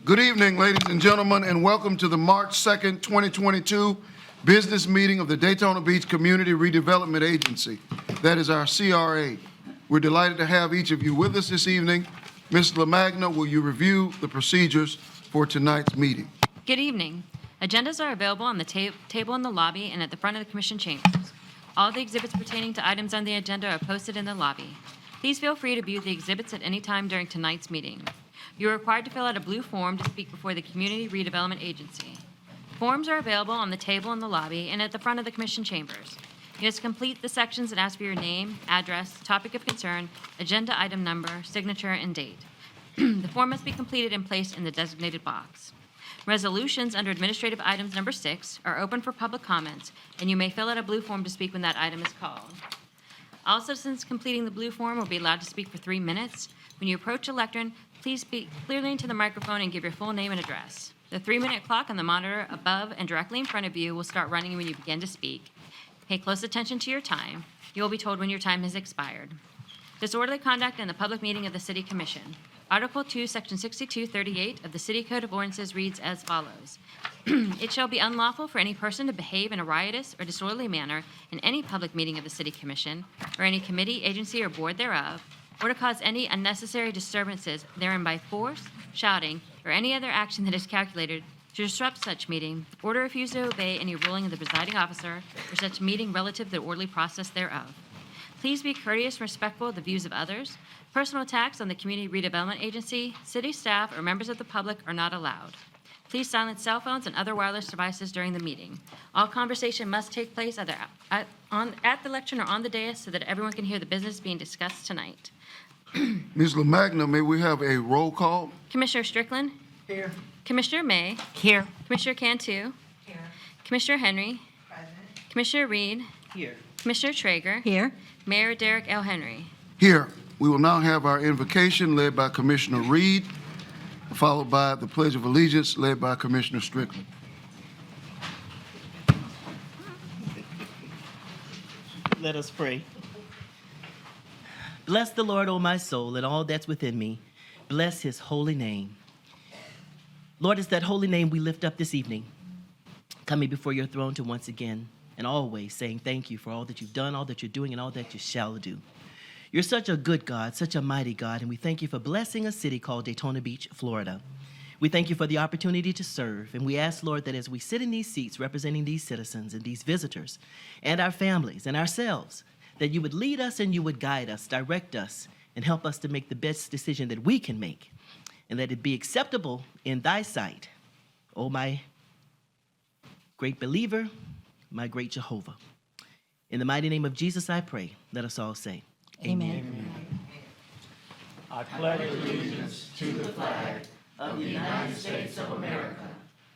Good evening, ladies and gentlemen, and welcome to the March 2nd, 2022 business meeting of the Daytona Beach Community Redevelopment Agency. That is our CRA. We're delighted to have each of you with us this evening. Ms. LaMagna, will you review the procedures for tonight's meeting? Good evening. Agendas are available on the table in the lobby and at the front of the Commission chambers. All the exhibits pertaining to items on the agenda are posted in the lobby. Please feel free to view the exhibits at any time during tonight's meeting. You are required to fill out a blue form to speak before the Community Redevelopment Agency. Forms are available on the table in the lobby and at the front of the Commission chambers. You must complete the sections that ask for your name, address, topic of concern, agenda item number, signature, and date. The form must be completed and placed in the designated box. Resolutions under administrative items number 6 are open for public comments, and you may fill out a blue form to speak when that item is called. All citizens completing the blue form will be allowed to speak for 3 minutes. When you approach a lectern, please speak clearly into the microphone and give your full name and address. The 3-minute clock on the monitor above and directly in front of you will start running when you begin to speak. Pay close attention to your time. You will be told when your time has expired. Disorderly conduct in the public meeting of the City Commission. Article 2, Section 6238 of the City Code of Ordinances reads as follows. It shall be unlawful for any person to behave in a riotous or disorderly manner in any public meeting of the City Commission or any committee, agency, or board thereof, or to cause any unnecessary disturbances therein by force, shouting, or any other action that is calculated to disrupt such meeting, or to refuse to obey any ruling of the presiding officer for such meeting relative to the orderly process thereof. Please be courteous and respectful of the views of others. Personal attacks on the Community Redevelopment Agency, city staff, or members of the public are not allowed. Please silence cell phones and other wireless devices during the meeting. All conversation must take place either at the lectern or on the dais so that everyone can hear the business being discussed tonight. Ms. LaMagna, may we have a roll call? Commissioner Strickland? Here. Commissioner May? Here. Commissioner Cantu? Here. Commissioner Henry? Present. Commissioner Reed? Here. Commissioner Traeger? Here. Mayor Derek L. Henry. Here. We will now have our invocation led by Commissioner Reed, followed by the Pledge of Allegiance led by Commissioner Strickland. Let us pray. Bless the Lord, O my soul, and all that's within me. Bless his holy name. Lord, it's that holy name we lift up this evening, coming before your throne to once again and always saying thank you for all that you've done, all that you're doing, and all that you shall do. You're such a good God, such a mighty God, and we thank you for blessing a city called Daytona Beach, Florida. We thank you for the opportunity to serve, and we ask, Lord, that as we sit in these seats representing these citizens and these visitors and our families and ourselves, that you would lead us and you would guide us, direct us, and help us to make the best decision that we can make, and let it be acceptable in thy sight, O my great believer, my great Jehovah. In the mighty name of Jesus I pray. Let us all say, Amen. I pledge allegiance to the flag of the United States of America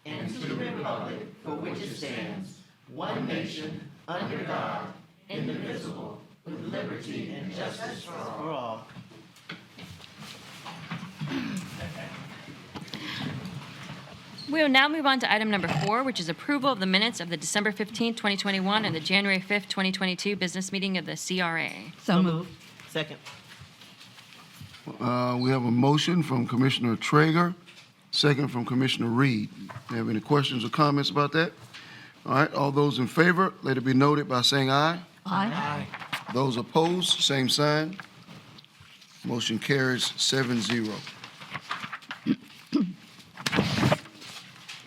and to the republic for which it stands, one nation, under God, indivisible, with liberty and justice for all. We will now move on to item number 4, which is approval of the minutes of the December 15, 2021 and the January 5, 2022 business meeting of the CRA. So moved. Second. We have a motion from Commissioner Traeger, second from Commissioner Reed. Do you have any questions or comments about that? All right, all those in favor, let it be noted by saying aye. Aye. Those opposed, same sign. Motion carries 7-0.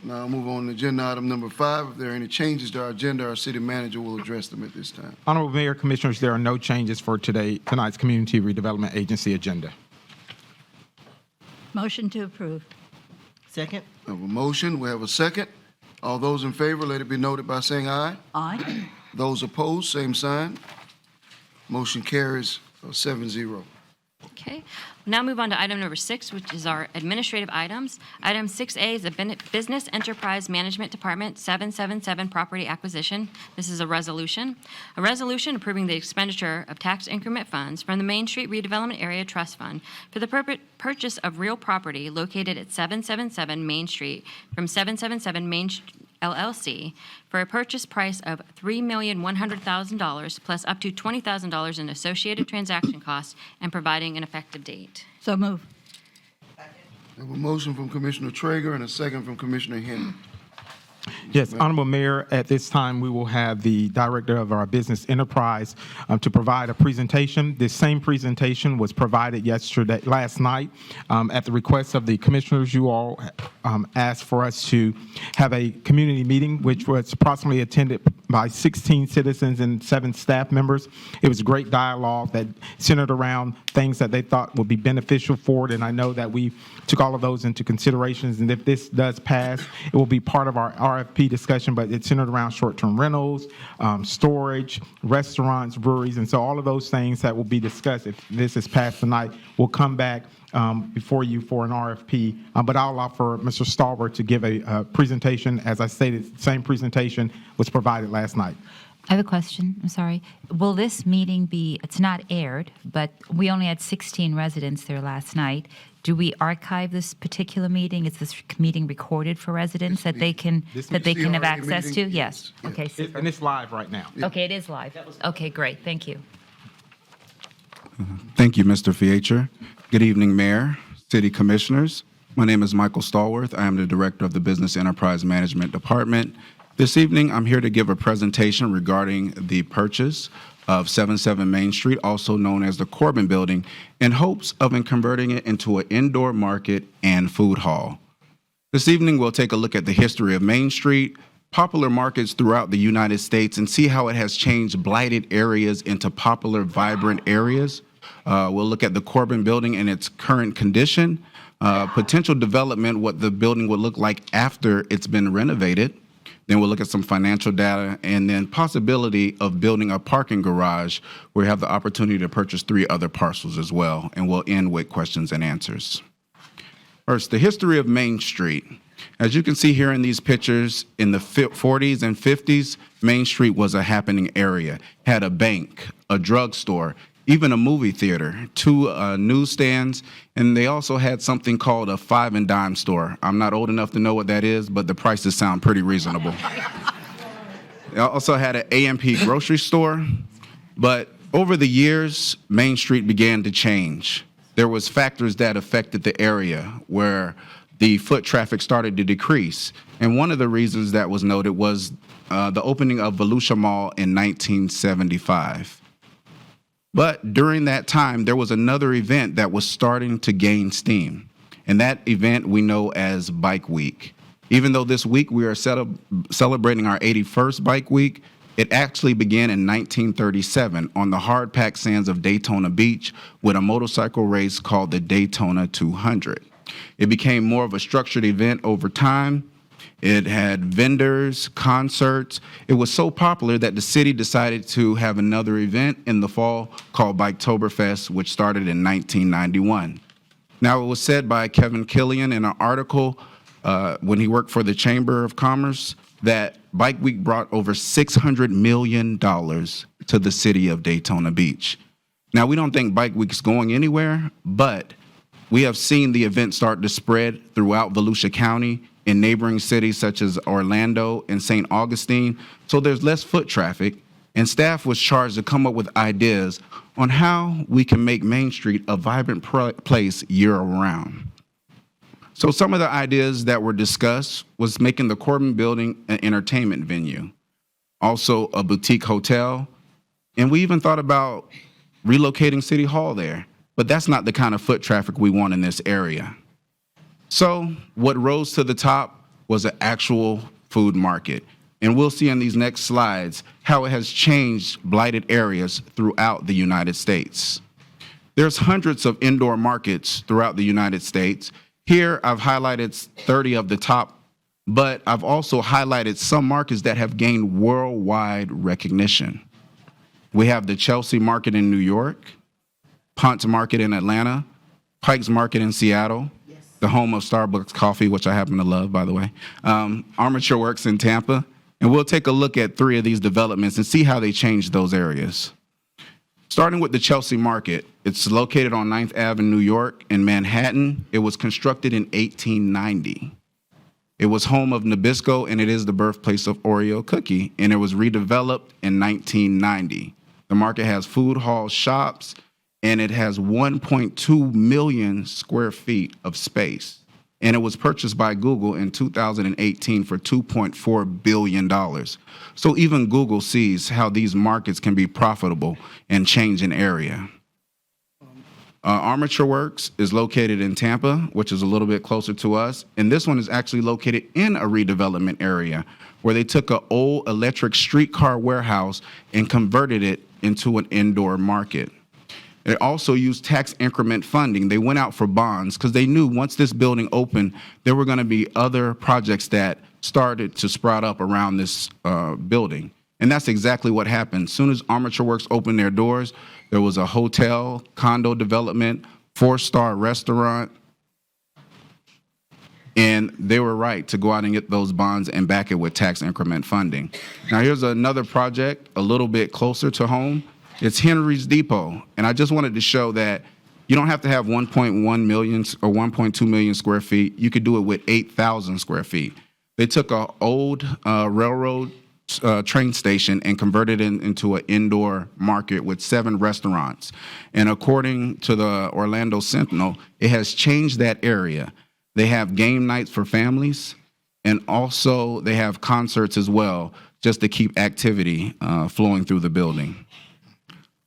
Now I'll move on to agenda item number 5. If there are any changes to our agenda, our city manager will address them at this time. Honorable Mayor, Commissioners, there are no changes for tonight's Community Redevelopment Agency agenda. Motion to approve. Second. We have a motion, we have a second. All those in favor, let it be noted by saying aye. Aye. Those opposed, same sign. Motion carries 7-0. Okay. We'll now move on to item number 6, which is our administrative items. Item 6A is the Business Enterprise Management Department 777 property acquisition. This is a resolution. A resolution approving the expenditure of tax increment funds from the Main Street Redevelopment Area Trust Fund for the purchase of real property located at 777 Main Street from 777 Main LLC for a purchase price of $3,100,000 plus up to $20,000 in associated transaction costs and providing an effective date. So move. I have a motion from Commissioner Traeger and a second from Commissioner Henry. Yes, Honorable Mayor, at this time, we will have the Director of our Business Enterprise to provide a presentation. This same presentation was provided last night. At the request of the commissioners, you all asked for us to have a community meeting, which was approximately attended by 16 citizens and 7 staff members. It was a great dialogue that centered around things that they thought would be beneficial for it, and I know that we took all of those into considerations, and if this does pass, it will be part of our RFP discussion, but it's centered around short-term rentals, storage, restaurants, breweries, and so all of those things that will be discussed if this is passed tonight will come back before you for an RFP. But I'll allow for Mr. Stalwart to give a presentation. As I stated, the same presentation was provided last night. I have a question. I'm sorry. Will this meeting be, it's not aired, but we only had 16 residents there last night. Do we archive this particular meeting? Is this meeting recorded for residents that they can have access to? meeting, Yes. yes. Okay, super. And it's live right now. Okay, it is live. Okay, great. Thank you. Thank you, Mr. Fiecher. Good evening, Mayor, City Commissioners. My name is Michael Stallworth. I am the Director of the Business Enterprise Management Department. This evening, I'm here to give a presentation regarding the purchase of 77 Main Street, also known as the Corbin Building, in hopes of converting it into an indoor market and food hall. This evening, we'll take a look at the history of Main Street, popular markets throughout the United States, and see how it has changed blighted areas into popular, vibrant areas. We'll look at the Corbin Building and its current condition, potential development, what the building would look like after it's been renovated. Then we'll look at some financial data, and then possibility of building a parking garage where we have the opportunity to purchase 3 other parcels as well, and we'll end with questions and answers. First, the history of Main Street. As you can see here in these pictures, in the 40s and 50s, Main Street was a happening area. Had a bank, a drugstore, even a movie theater, 2 newsstands, and they also had something called a 5 and dime store. I'm not old enough to know what that is, but the prices sound pretty reasonable. They also had an A&P grocery store, but over the years, Main Street began to change. There was factors that affected the area where the foot traffic started to decrease, and one of the reasons that was noted was the opening of Volusia Mall in 1975. But during that time, there was another event that was starting to gain steam, and that event we know as Bike Week. Even though this week we are celebrating our 81st Bike Week, it actually began in 1937 on the hard-packed sands of Daytona Beach with a motorcycle race called the Daytona 200. It became more of a structured event over time. It had vendors, concerts. It was so popular that the city decided to have another event in the fall called Biketoberfest, which started in 1991. Now, it was said by Kevin Killian in an article when he worked for the Chamber of Commerce that Bike Week brought over $600 million to the city of Daytona Beach. Now, we don't think Bike Week is going anywhere, but we have seen the event start to spread throughout Volusia County in neighboring cities such as Orlando and St. Augustine. So there's less foot traffic, and staff was charged to come up with ideas on how we can make Main Street a vibrant place year-round. So some of the ideas that were discussed was making the Corbin Building an entertainment venue, also a boutique hotel, and we even thought about relocating City Hall there, but that's not the kind of foot traffic we want in this area. So what rose to the top was an actual food market. And we'll see in these next slides how it has changed blighted areas throughout the United States. There's hundreds of indoor markets throughout the United States. Here, I've highlighted 30 of the top, but I've also highlighted some markets that have gained worldwide recognition. We have the Chelsea Market in New York, Ponce Market in Atlanta, Pike's Market in Seattle, the home of Starbucks coffee, which I happen to love, by the way, Armature Works in Tampa, and we'll take a look at 3 of these developments and see how they changed those areas. Starting with the Chelsea Market, it's located on 9th Ave in New York in Manhattan. It was constructed in 1890. It was home of Nabisco, and it is the birthplace of Oreo cookie, and it was redeveloped in 1990. The market has food hall shops, and it has 1.2 million square feet of space. and it was purchased by Google in 2018 for $2.4 billion. So even Google sees how these markets can be profitable and change an area. Armature Works is located in Tampa, which is a little bit closer to us, and this one is actually located in a redevelopment area where they took an old electric streetcar warehouse and converted it into an indoor market. They also used tax increment funding. They went out for bonds because they knew once this building opened, there were going to be other projects that started to sprout up around this building. And that's exactly what happened. As soon as Armature Works opened their doors, there was a hotel, condo development, 4-star restaurant, and they were right to go out and get those bonds and back it with tax increment funding. Now here's another project a little bit closer to home. It's Henry's Depot, and I just wanted to show that you don't have to have 1.1 million or 1.2 million square feet. You could do it with 8,000 square feet. They took an old railroad train station and converted it into an indoor market with 7 restaurants. And according to the Orlando Sentinel, it has changed that area. They have game nights for families, and also they have concerts as well, just to keep activity flowing through the building.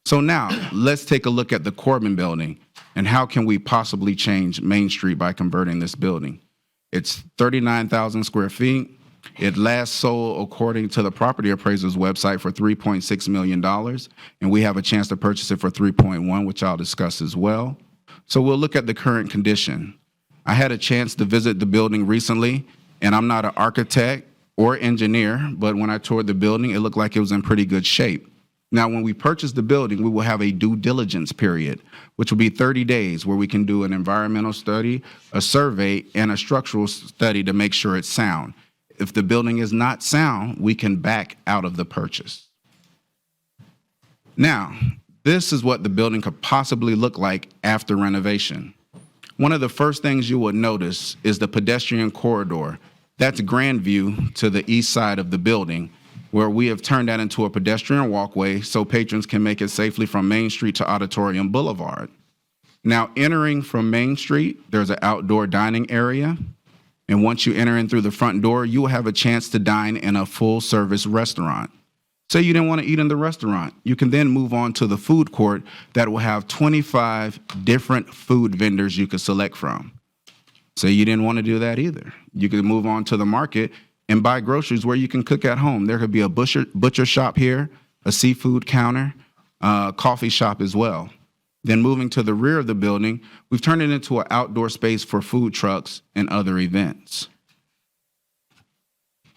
So now, let's take a look at the Corbin building and how can we possibly change Main Street by converting this building. It's 39,000 square feet. It last sold, according to the property appraiser's website, for $3.6 million, and we have a chance to purchase it for $3.1, which I'll discuss as well. So we'll look at the current condition. I had a chance to visit the building recently, and I'm not an architect or engineer, but when I toured the building, it looked like it was in pretty good shape. Now, when we purchase the building, we will have a due diligence period, which will be 30 days, where we can do an environmental study, a survey, and a structural study to make sure it's sound. If the building is not sound, we can back out of the purchase. Now, this is what the building could possibly look like after renovation. One of the first things you will notice is the pedestrian corridor. That's Grandview to the east side of the building, where we have turned that into a pedestrian walkway so patrons can make it safely from Main Street to Auditorium Boulevard. Now, entering from Main Street, there's an outdoor dining area. And once you enter in through the front door, you will have a chance to dine in a full-service restaurant. Say you didn't want to eat in the restaurant, you can then move on to the food court that will have 25 different food vendors you could select from. Say you didn't want to do that either. You could move on to the market and buy groceries where you can cook at home. There could be a butcher shop here, a seafood counter, coffee shop as well. Then moving to the rear of the building, we've turned it into an outdoor space for food trucks and other events.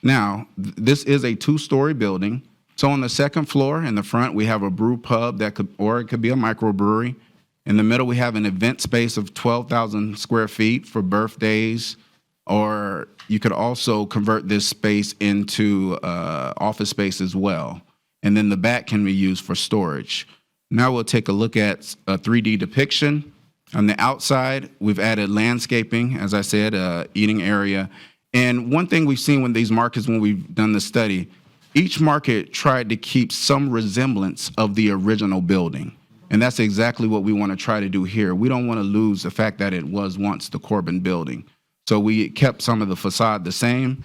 Now, this is a 2-story building. So on the second floor in the front, we have a brew pub it could be a microbrewery. In the middle, we have an event space of 12,000 square feet for birthdays, or you could also convert this space into office space as well. And then the back can be used for storage. Now we'll take a look at a 3D depiction. On the outside, we've added landscaping, as I said, eating area. And one thing we've seen with these markets when we've done the study, each market tried to keep some resemblance of the original building. And that's exactly what we want to try to do here. We don't want to lose the fact that it was once the Corbin building. So we kept some of the facade the same.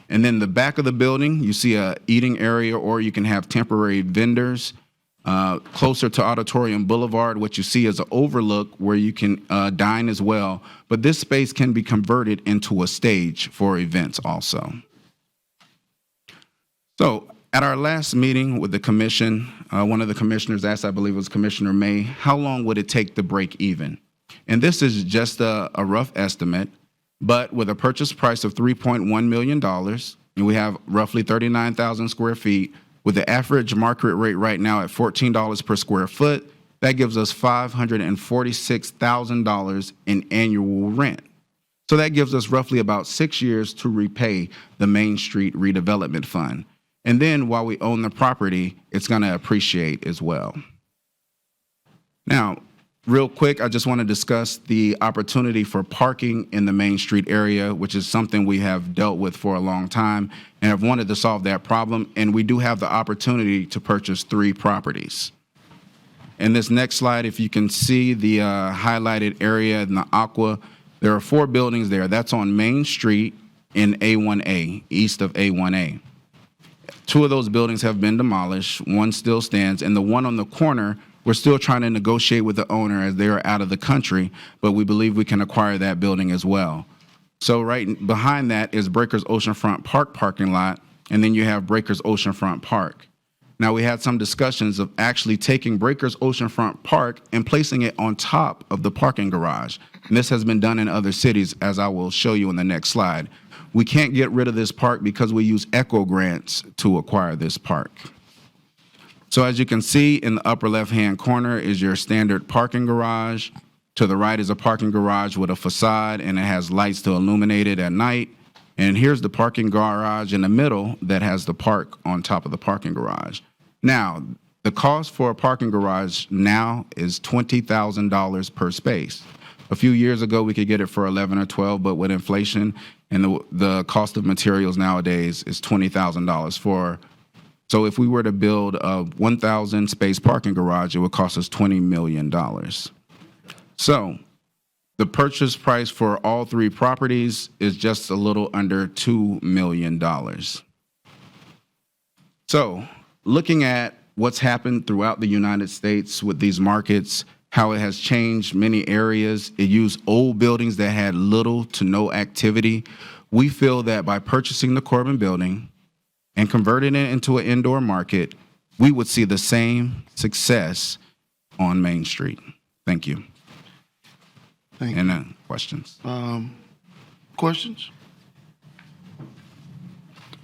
And then the back of the building, you see a eating area, or you can have temporary vendors. Closer to Auditorium Boulevard, what you see is an overlook where you can dine as well. But this space can be converted into a stage for events also. So at our last meeting with the commission, one of the commissioners asked, I believe it was Commissioner May, how long would it take to break even? And this is just a rough estimate, but with a purchase price of $3.1 million, and we have roughly 39,000 square feet, with the average market rate right now at $14 per square foot, that gives us $546,000 in annual rent. So that gives us roughly about 6 years to repay the Main Street Redevelopment Fund. And then while we own the property, it's going to appreciate as well. Now, real quick, I just want to discuss the opportunity for parking in the Main Street area, which is something we have dealt with for a long time and have wanted to solve that problem. And we do have the opportunity to purchase 3 properties. In this next slide, if you can see the highlighted area in the aqua, There are 4 buildings there. That's on Main Street in A1A, east of A1A. 2 of those buildings have been demolished. 1 still stands. And the one on the corner, we're still trying to negotiate with the owner as they are out of the country, but we believe we can acquire that building as well. So right behind that is Breakers Oceanfront Park parking lot, and then you have Breakers Oceanfront Park. Now, we had some discussions of actually taking Breakers Oceanfront Park and placing it on top of the parking garage. And this has been done in other cities, as I will show you in the next slide. We can't get rid of this park because we use ECHO grants to acquire this park. So as you can see, in the upper left-hand corner is your standard parking garage. To the right is a parking garage with a facade, and it has lights to illuminate it at night. And here's the parking garage in the middle that has the park on top of the parking garage. Now, the cost for a parking garage now is $20,000 per space. A few years ago, we could get it for 11 or 12, but with inflation and the cost of materials nowadays is $20,000 for. So if we were to build a 1,000 space parking garage, it would cost us $20 million. So the purchase price for all 3 properties is just a little under $2 million. So looking at what's happened throughout the United States with these markets, how it has changed many areas, it used old buildings that had little to no activity. We feel that by purchasing the Corbin building and converting it into an indoor market, we would see the same success on Main Street. Thank you. Thank you. And questions? Questions?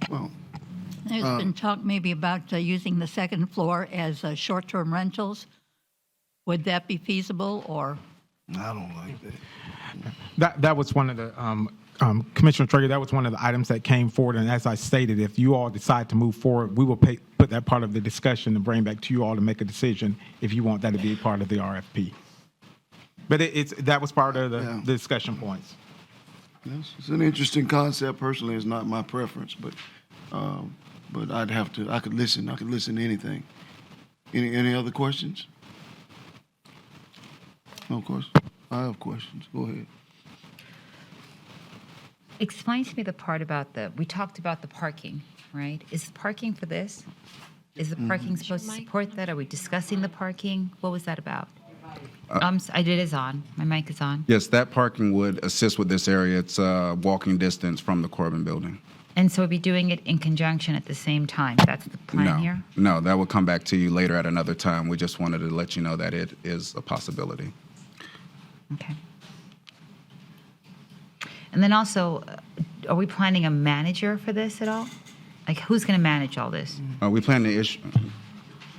Well, There's been talk maybe about using the second floor as short-term rentals. Would that be feasible, or? I don't like that. That was one of the, Commissioner Traeger, that was one of the items that came forward. And as I stated, if you all decide to move forward, we will put that part of the discussion and bring back to you all to make a decision if you want that to be part of the RFP. But that was part of the discussion points. Yes, it's an interesting concept. Personally, it's not my preference, but I could listen to anything. Any other questions? No questions? I have questions. Go ahead. Explain to me the part about we talked about the parking, right? Is the parking for this? Is the parking supposed to support that? Are we discussing the parking? What was that about? It is on. My mic is on. Yes, that parking would assist with this area. It's walking distance from the Corbin building. And so we'll be doing it in conjunction at the same time. That's the plan here? No, that will come back to you later at another time. We just wanted to let you know that it is a possibility. Okay. And then also, are we planning a manager for this at all? Like, who's going to manage all this? We plan to issue.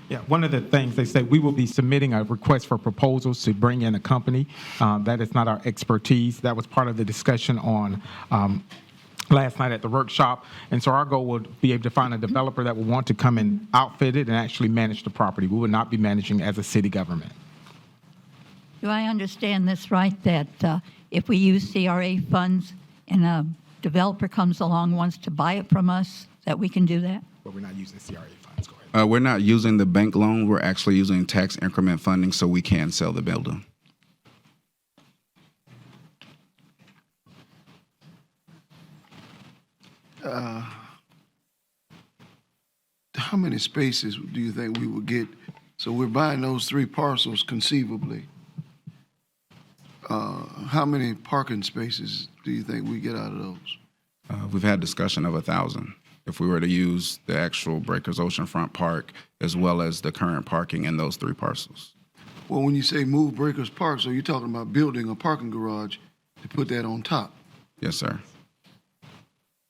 Yeah, one of the things they say, we will be submitting a request for proposals to bring in a company. That is not our expertise. That was part of the discussion on last night at the workshop. And so our goal would be able to find a developer that will want to come and outfit it and actually manage the property. We would not be managing as a city government. Do I understand this right, that if we use CRA funds and a developer comes along, wants to buy it from us, that we can do that? But we're not using CRA funds. Go ahead. We're not using the bank loan. We're actually using tax increment funding so we can sell the building. How many spaces do you think we would get? So we're buying those 3 parcels conceivably. How many parking spaces do you think we get out of those? We've had discussion of 1,000. If we were to use the actual Breakers Oceanfront Park as well as the current parking in those 3 parcels. Well, when you say move Breakers Park, so you're talking about building a parking garage to put that on top. Yes, sir.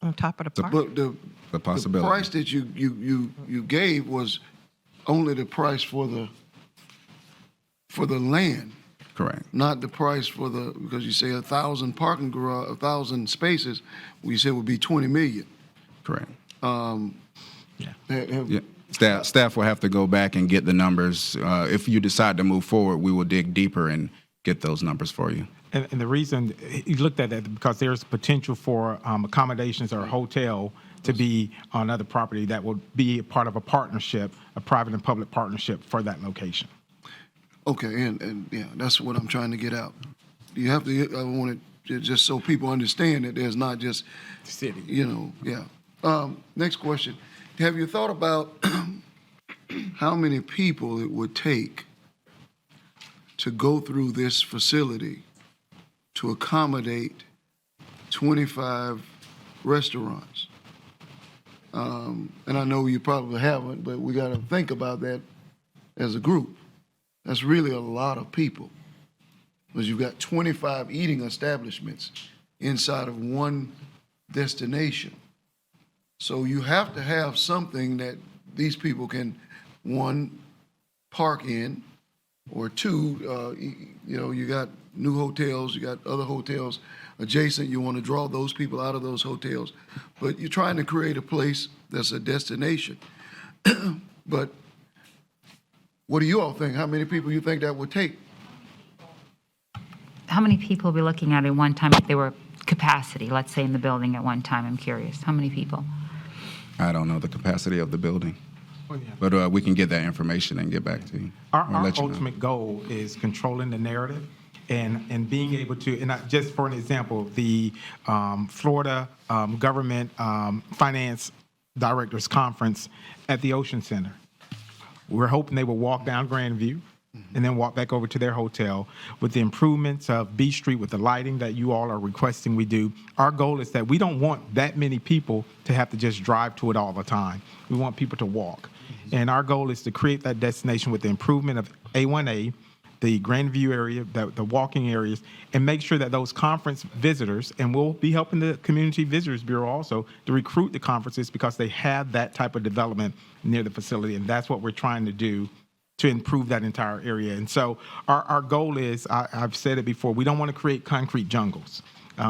On top of the park? But The possibility. the price that you gave was only the price for the land, Correct. not the price for because you say 1,000 parking garage, 1,000 spaces, we said would be 20 million. Correct. Have- Yeah. Staff will have to go back and get the numbers. If you decide to move forward, we will dig deeper and get those numbers for you. And the reason he looked at that because there's potential for accommodations or a hotel to be on other property that would be a part of a partnership, a private and public partnership for that location. Okay, and yeah, that's what I'm trying to get out. You have to, I want just so people understand that there's not just, City. Next question. Have you thought about how many people it would take to go through this facility to accommodate 25 restaurants? And I know you probably haven't, but we got to think about that as a group. That's really a lot of people, because you've got 25 eating establishments inside of one destination. So you have to have something that these people can, one, park in, or two, you got new hotels, you got other hotels adjacent. You want to draw those people out of those hotels, but you're trying to create a place that's a destination. But what do you all think? How many people you think that would take? How many people are we looking at one time if they were capacity, let's say in the building at one time? I'm curious. How many people? I don't know the capacity of the building, Oh, yeah. but we can get that information and get back to you. Our Or let you know. ultimate goal is controlling the narrative and being able to, and just for an example, the Florida Government Finance Directors Conference at the Ocean Center. We're hoping they will walk down Grandview and then walk back over to their hotel. With the improvements of B Street, with the lighting that you all are requesting we do, our goal is that we don't want that many people to have to just drive to it all the time. We want people to walk. And our goal is to create that destination with the improvement of A1A, the Grandview area, the walking areas, and make sure that those conference visitors, and we'll be helping the Community Visitors Bureau also to recruit the conferences, because they have that type of development near the facility, and that's what we're trying to do to improve that entire area. And so our goal is, I've said it before, we don't want to create concrete jungles.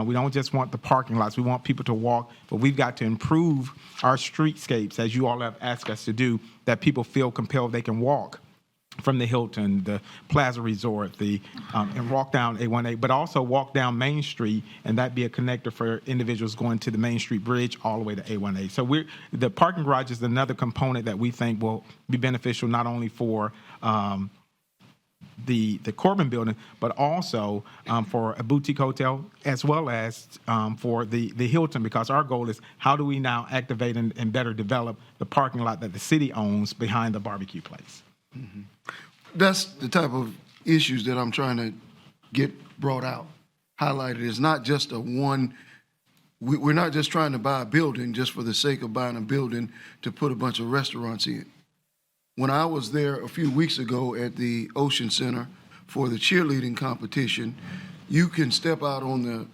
We don't just want the parking lots. We want people to walk, but we've got to improve our streetscapes, as you all have asked us to do, that people feel compelled they can walk from the Hilton, the Plaza Resort, and walk down A1A, but also walk down Main Street, and that be a connector for individuals going to the Main Street Bridge all the way to A1A. So the parking garage is another component that we think will be beneficial not only for the Corbin building, but also for a boutique hotel, as well as for the Hilton, because our goal is how do we now activate and better develop the parking lot that the city owns behind the barbecue place. Mm-hmm. That's the type of issues that I'm trying to get brought out, highlighted. It's not just we're not just trying to buy a building just for the sake of buying a building to put a bunch of restaurants in. When I was there a few weeks ago at the Ocean Center for the cheerleading competition, you can step out on the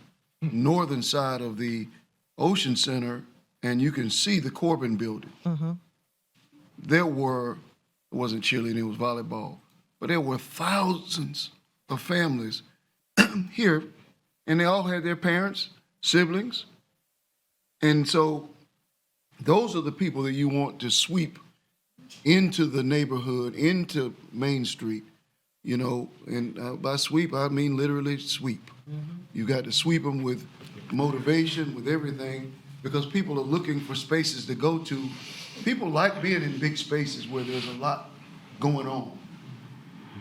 northern side of the Ocean Center and you can see the Corbin building. Mm-hmm. It wasn't cheerleading, it was volleyball. But there were thousands of families here, and they all had their parents, siblings. And so those are the people that you want to sweep into the neighborhood, into Main Street, and by sweep, I mean literally sweep. Mm-hmm. You got to sweep them with motivation, with everything, because people are looking for spaces to go to. People like being in big spaces where there's a lot going on.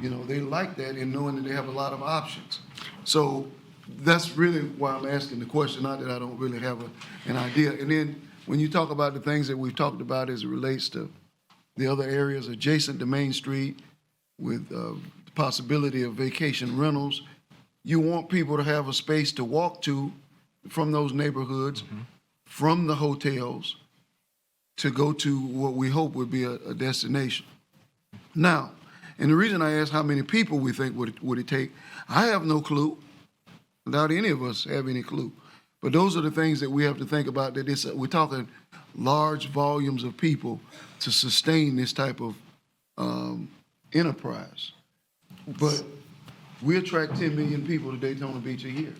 They like that and knowing that they have a lot of options. So that's really why I'm asking the question, not that I don't really have an idea. And then when you talk about the things that we've talked about as it relates to the other areas adjacent to Main Street with the possibility of vacation rentals, you want people to have a space to walk to from those neighborhoods, mm-hmm. from the hotels, to go to what we hope would be a destination. Now, and the reason I asked how many people we think would it take, I have no clue. Without any of us have any clue. But those are the things that we have to think about, that we're talking large volumes of people to sustain this type of enterprise. But we attract 10 million people to Daytona Beach a year.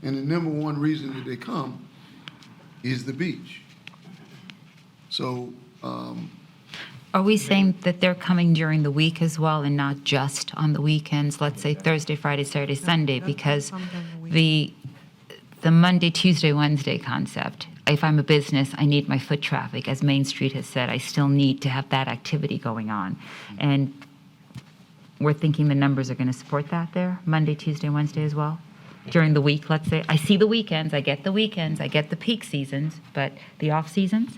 And the number one reason that they come is the beach. So, Are we saying that they're coming during the week as well and not just on the weekends, let's say Thursday, Friday, Saturday, Sunday? Because the Monday, Tuesday, Wednesday concept, if I'm a business, I need my foot traffic. As Main Street has said, I still need to have that activity going on. And we're thinking the numbers are going to support that there, Monday, Tuesday, Wednesday as well? during the week, let's say? I see the weekends, I get the peak seasons, but the off seasons?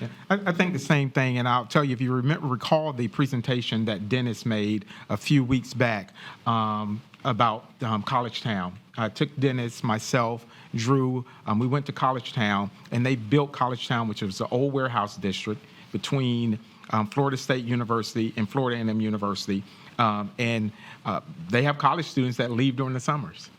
Yeah. I think the same thing, and I'll tell you, if you recall the presentation that Dennis made a few weeks back about College Town. I took Dennis, myself, Drew, we went to College Town, and they built College Town, which was the old warehouse district between Florida State University and Florida A&M University, and they have college students that leave during the summers.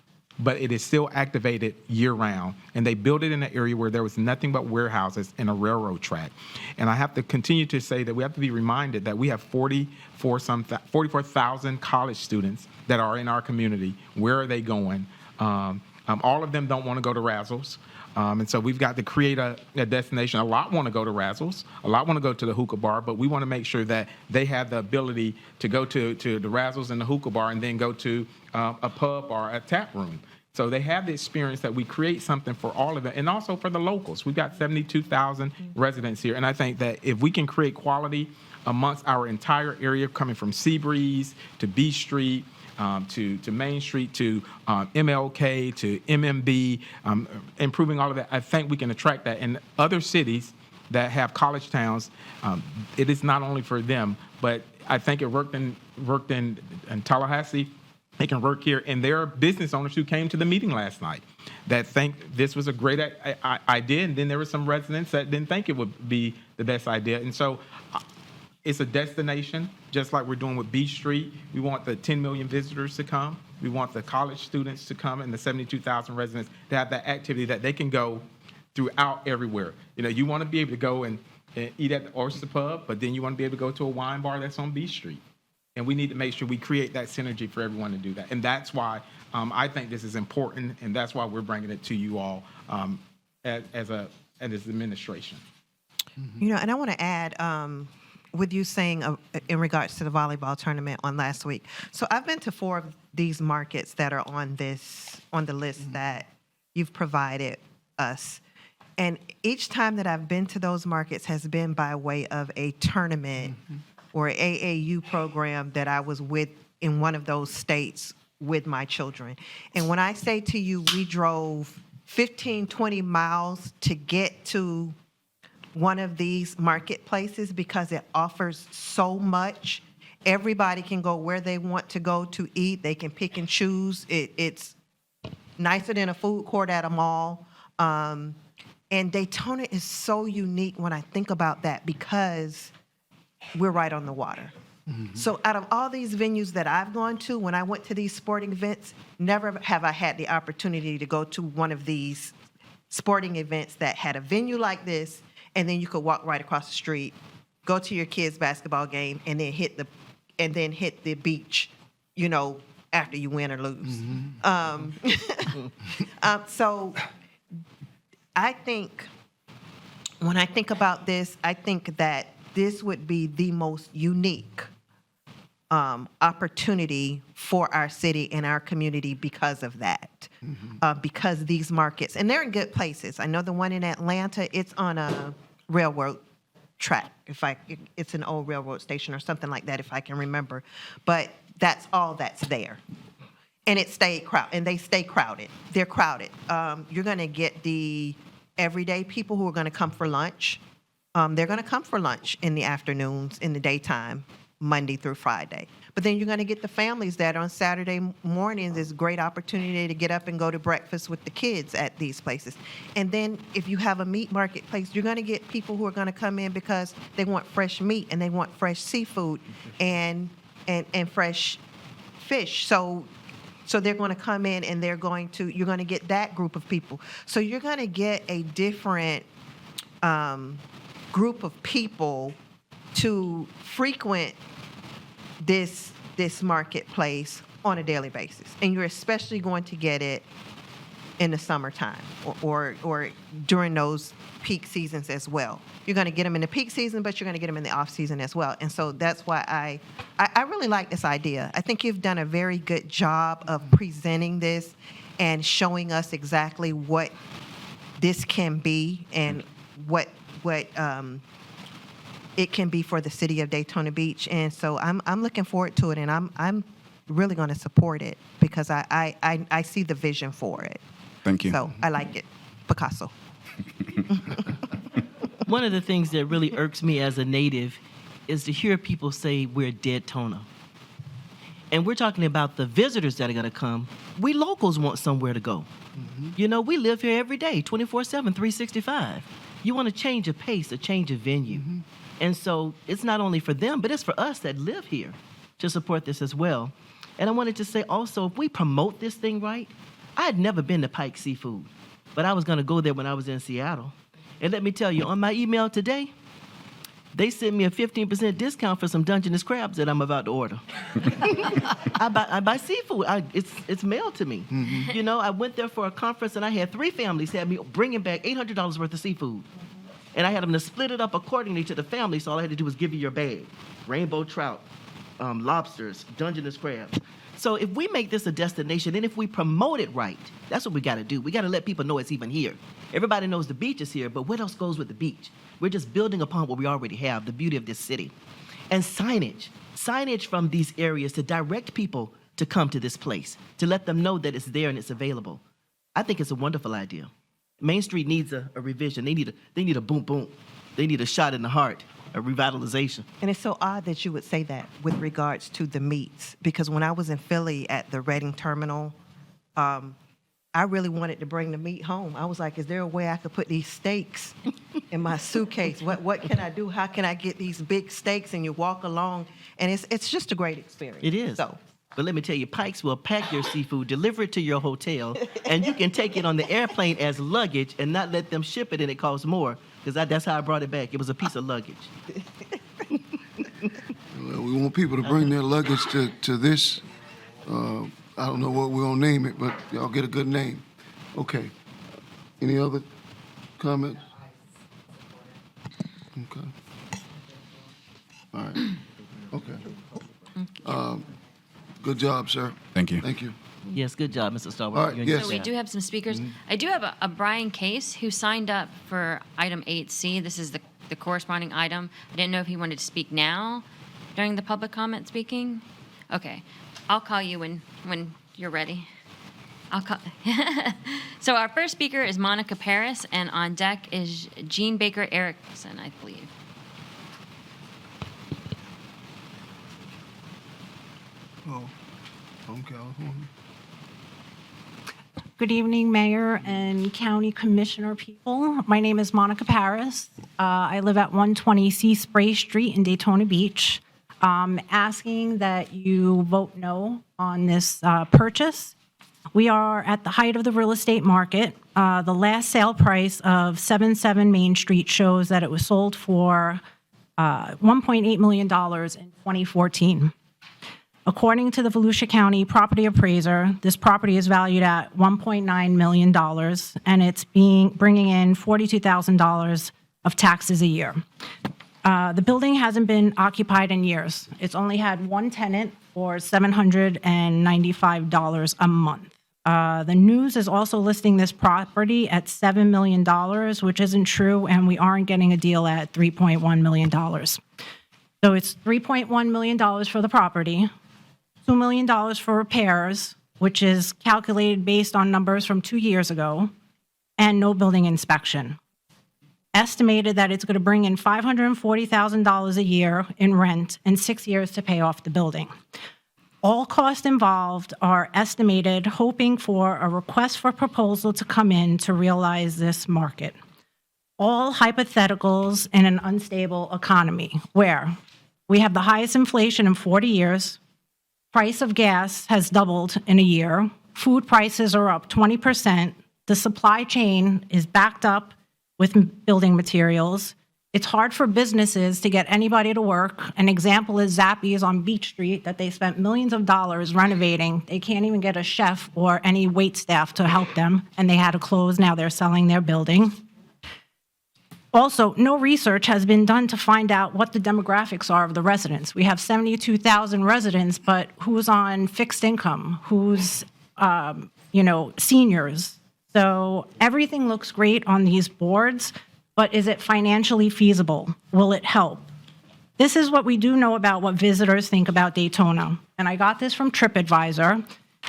But it is still activated year-round. And they built it in an area where there was nothing but warehouses and a railroad track. And I have to continue to say that we have to be reminded that we have 44,000 college students that are in our community. Where are they going? All of them don't want to go to Razzles. And so we've got to create a destination. A lot want to go to Razzles. A lot want to go to the hookah bar, but we want to make sure that they have the ability to go to the Razzles and the hookah bar and then go to a pub or a tap room. So they have the experience that we create something for all of them, and also for the locals. We've got 72,000 residents here, and I think that if we can create quality amongst our entire area, coming from Seabreeze to B Street, to Main Street, to MLK, to MMB, improving all of that, I think we can attract that. And other cities that have college towns, it is not only for them, but I think it worked in Tallahassee. They can work here, and there are business owners who came to the meeting last night that think this was a great idea, and then there were some residents that didn't think it would be the best idea. And so it's a destination, just like we're doing with Beach Street. We want the 10 million visitors to come. We want the college students to come, and the 72,000 residents to have that activity that they can go throughout everywhere. You know, you want to be able to go and eat at the Oyster Pub, but then you want to be able to go to a wine bar that's on Beach Street. And we need to make sure we create that synergy for everyone to do that. And that's why I think this is important, and that's why we're bringing it to you all as administration. You know, and I want to add, with you saying in regards to the volleyball tournament on last week. So I've been to 4 of these markets that are on the list that you've provided us. And each time that I've been to those markets has been by way of a tournament or an AAU program that I was with in one of those states with my children. And when I say to you, we drove 15, 20 miles to get to one of these marketplaces because it offers so much. Everybody can go where they want to go to eat. They can pick and choose. It's nicer than a food court at a mall. And Daytona is so unique when I think about that because we're right on the water. So out of all these venues that I've gone to, when I went to these sporting events, never have I had the opportunity to go to one of these sporting events that had a venue like this, and then you could walk right across the street, go to your kids' basketball game, and then hit the beach, you know, after you win or lose. So I think when I think about this, I think that this would be the most unique opportunity for our city and our community because of that. Because these markets, and they're in good places. I know the one in Atlanta, it's on a railroad track. It's an old railroad station or something like that, if I can remember. But that's all that's there. And it stayed crowded, and they stay crowded. They're crowded. You're going to get the everyday people who are going to come for lunch. They're going to come for lunch in the afternoons, in the daytime, Monday through Friday. But then you're going to get the families that on Saturday mornings is a great opportunity to get up and go to breakfast with the kids at these places. And then if you have a meat marketplace, you're going to get people who are going to come in because they want fresh meat and they want fresh seafood and fresh fish. So they're going to come in and you're going to get that group of people. So you're going to get a different group of people to frequent this marketplace on a daily basis. And you're especially going to get it in the summertime or during those peak seasons as well. You're going to get them in the peak season, but you're going to get them in the off season as well. And so that's why I really like this idea. I think you've done a very good job of presenting this and showing us exactly what this can be and what it can be for the city of Daytona Beach. And so I'm looking forward to it, and I'm really going to support it because I see the vision for it. Thank you. So I like it. Picasso. One of the things that really irks me as a native is to hear people say we're Daytona. And we're talking about the visitors that are going to come. We locals want somewhere to go. You know, we live here every day, 24/7, 365. You want to change a pace, a change of venue. And so it's not only for them, but it's for us that live here to support this as well. And I wanted to say also, if we promote this thing right, I had never been to Pike Seafood, but I was going to go there when I was in Seattle. And let me tell you, on my email today, they sent me a 15% discount for some Dungeness crabs that I'm about to order. I buy seafood. It's mailed to me. You know, I went there for a conference and I had 3 families had me bringing back $800 worth of seafood. And I had them to split it up accordingly to the family, so all I had to do was give you your bag. Rainbow trout, lobsters, Dungeness crabs. So if we make this a destination, and if we promote it right, that's what we got to do. We got to let people know it's even here. Everybody knows the beach is here, but what else goes with the beach? We're just building upon what we already have, the beauty of this city. And signage from these areas to direct people to come to this place, to let them know that it's there and it's available. I think it's a wonderful idea. Main Street needs a revision. They need a boom boom. They need a shot in the heart, a revitalization. And it's so odd that you would say that with regards to the meats, because when I was in Philly at the Reading Terminal, I really wanted to bring the meat home. I was like, is there a way I could put these steaks in my suitcase? What can I do? How can I get these big steaks? And you walk along, and it's just a great experience. It is. So. But let me tell you, Pikes will pack your seafood, deliver it to your hotel, and you can take it on the airplane as luggage and not let them ship it and it costs more, because that's how I brought it back. It was a piece of luggage. Well, we want people to bring their luggage to this. I don't know what we're going to name it, but y'all get a good name. Okay. Any other comments? Okay. All right. Okay. Good job, sir. Thank you. Thank you. Yes, good job, Mr. Starwood. All right, You and yes. your So we staff. do have some speakers. I do have a Brian Case who signed up for item 8C. This is the corresponding item. I didn't know if he wanted to speak now during the public comment speaking. Okay. I'll call you when you're ready. I'll call. So our first speaker is Monica Paris, and on deck is Jean Baker Erickson, I believe. Oh, from California. Good evening, Mayor and County Commissioner people. My name is Monica Paris. I live at 120 C Spray Street in Daytona Beach. Asking that you vote no on this purchase. We are at the height of the real estate market. The last sale price of 77 Main Street shows that it was sold for $1.8 million in 2014. According to the Volusia County property appraiser, this property is valued at $1.9 million, and it's bringing in $42,000 of taxes a year. The building hasn't been occupied in years. It's only had one tenant for $795 a month. The news is also listing this property at $7 million, which isn't true, and we aren't getting a deal at $3.1 million. So it's $3.1 million for the property, $2 million for repairs, which is calculated based on numbers from 2 years ago, and no building inspection. Estimated that it's going to bring in $540,000 a year in rent and 6 years to pay off the building. All costs involved are estimated, hoping for a request for proposal to come in to realize this market. All hypotheticals in an unstable economy where we have the highest inflation in 40 years, price of gas has doubled in a year, food prices are up 20%, the supply chain is backed up with building materials. It's hard for businesses to get anybody to work. An example is Zappy's on Beach Street that they spent millions of dollars renovating. They can't even get a chef or any wait staff to help them, and they had to close. Now they're selling their building. Also, no research has been done to find out what the demographics are of the residents. We have 72,000 residents, but who's on fixed income? Who's, seniors? So everything looks great on these boards, but is it financially feasible? Will it help? This is what we do know about what visitors think about Daytona. and I got this from TripAdvisor.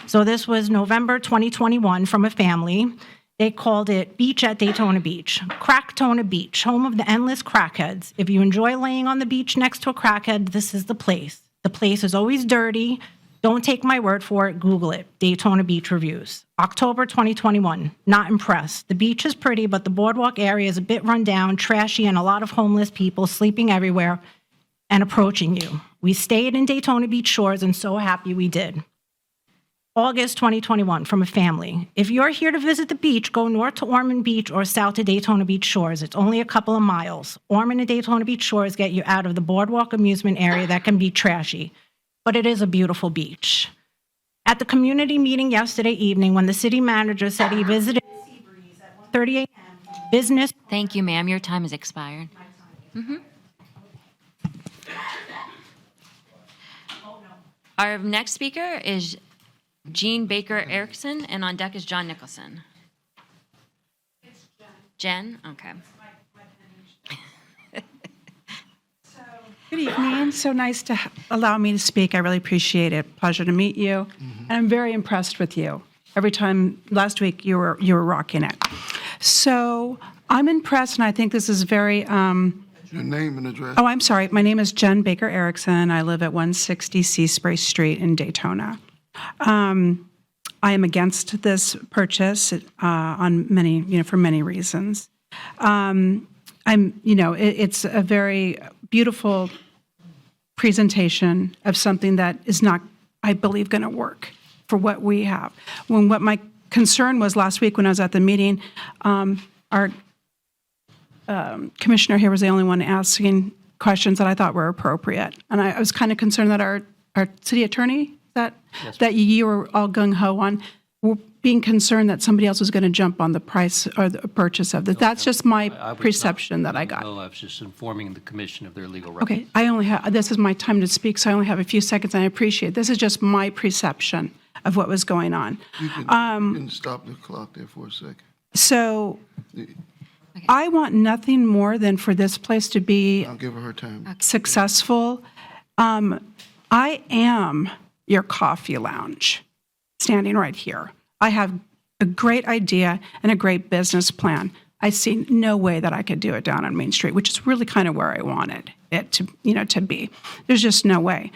So this was November 2021 from a family. They called it Beach at Daytona Beach. Cracktona Beach, home of the endless crackheads. If you enjoy laying on the beach next to a crackhead, this is the place. The place is always dirty. Don't take my word for it. Google it. Daytona Beach reviews. October 2021. Not impressed. The beach is pretty, but the boardwalk area is a bit run down, trashy, and a lot of homeless people sleeping everywhere and approaching you. We stayed in Daytona Beach shores and so happy we did. August 2021 from a family. If you're here to visit the beach, go north to Ormond Beach or south to Daytona Beach shores. It's only a couple of miles. Ormond and Daytona Beach shores get you out of the boardwalk amusement area that can be trashy, but it is a beautiful beach. At the community meeting yesterday evening, when the city manager said he visited Seabreeze at 1:30 a.m. business. Thank you, ma'am. Your time has expired. Our next speaker is Jean Baker Erickson, and on deck is John Nicholson. It's Jen. Jen? Okay. Good evening. So nice to allow me to speak. I really appreciate it. Pleasure to meet you. And I'm very impressed with you. Every time last week you were rocking it. So I'm impressed, and I think this is very. Your name and address. Oh, I'm sorry. My name is Jen Baker Erickson. I live at 160 Seaspray Street in Daytona. I am against this purchase on many, for many reasons. It's a very beautiful presentation of something that is not, I believe, going to work for what we have. What my concern was last week when I was at the meeting, our commissioner here was the only one asking questions that I thought were appropriate. And I was kind of concerned that our city attorney, that you were all gung-ho on, were being concerned that somebody else was going to jump on the price or the purchase of this. That's just my perception that I got. No, I was just informing the commission of their legal rights. Okay, this is my time to speak, so I only have a few seconds, and I appreciate it. This is just my perception of what was going on. You can stop the clock there for a second. So I want nothing more than for this place to be I'll give her time. successful. I am your coffee lounge, standing right here. I have a great idea and a great business plan. I see no way that I could do it down on Main Street, which is really kind of where I wanted it to be. There's just no way.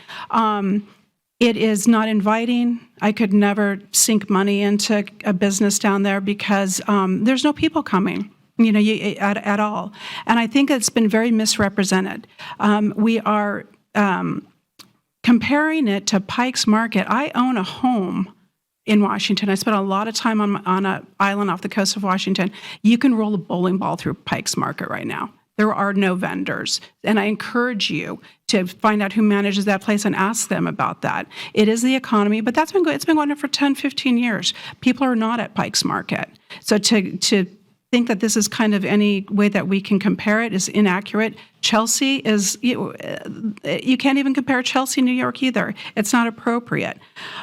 It is not inviting. I could never sink money into a business down there because there's no people coming, at all. And I think it's been very misrepresented. We are comparing it to Pike's Market. I own a home in Washington. I spent a lot of time on an island off the coast of Washington. You can roll a bowling ball through Pike's Market right now. There are no vendors. And I encourage you to find out who manages that place and ask them about that. It is the economy, but it's been going on for 10, 15 years. People are not at Pike's Market. So to think that this is kind of any way that we can compare it is inaccurate. Chelsea is, you can't even compare Chelsea, New York either. It's not appropriate.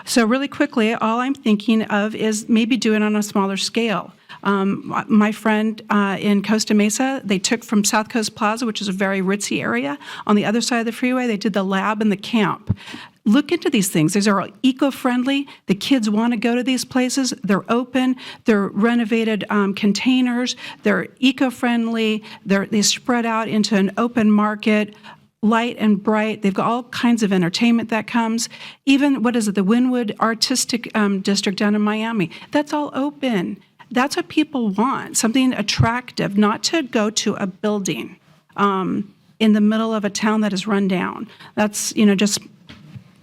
So really quickly, all I'm thinking of is maybe do it on a smaller scale. My friend in Costa Mesa, they took from South Coast Plaza, which is a very ritzy area. On the other side of the freeway, they did the lab and the camp. Look into these things. These are eco-friendly. The kids want to go to these places. They're open. They're renovated containers. They're eco-friendly. They spread out into an open market, light and bright. They've got all kinds of entertainment that comes. Even, the Wynwood Artistic District down in Miami. That's all open. That's what people want, something attractive, not to go to a building in the middle of a town that is run down. That's, just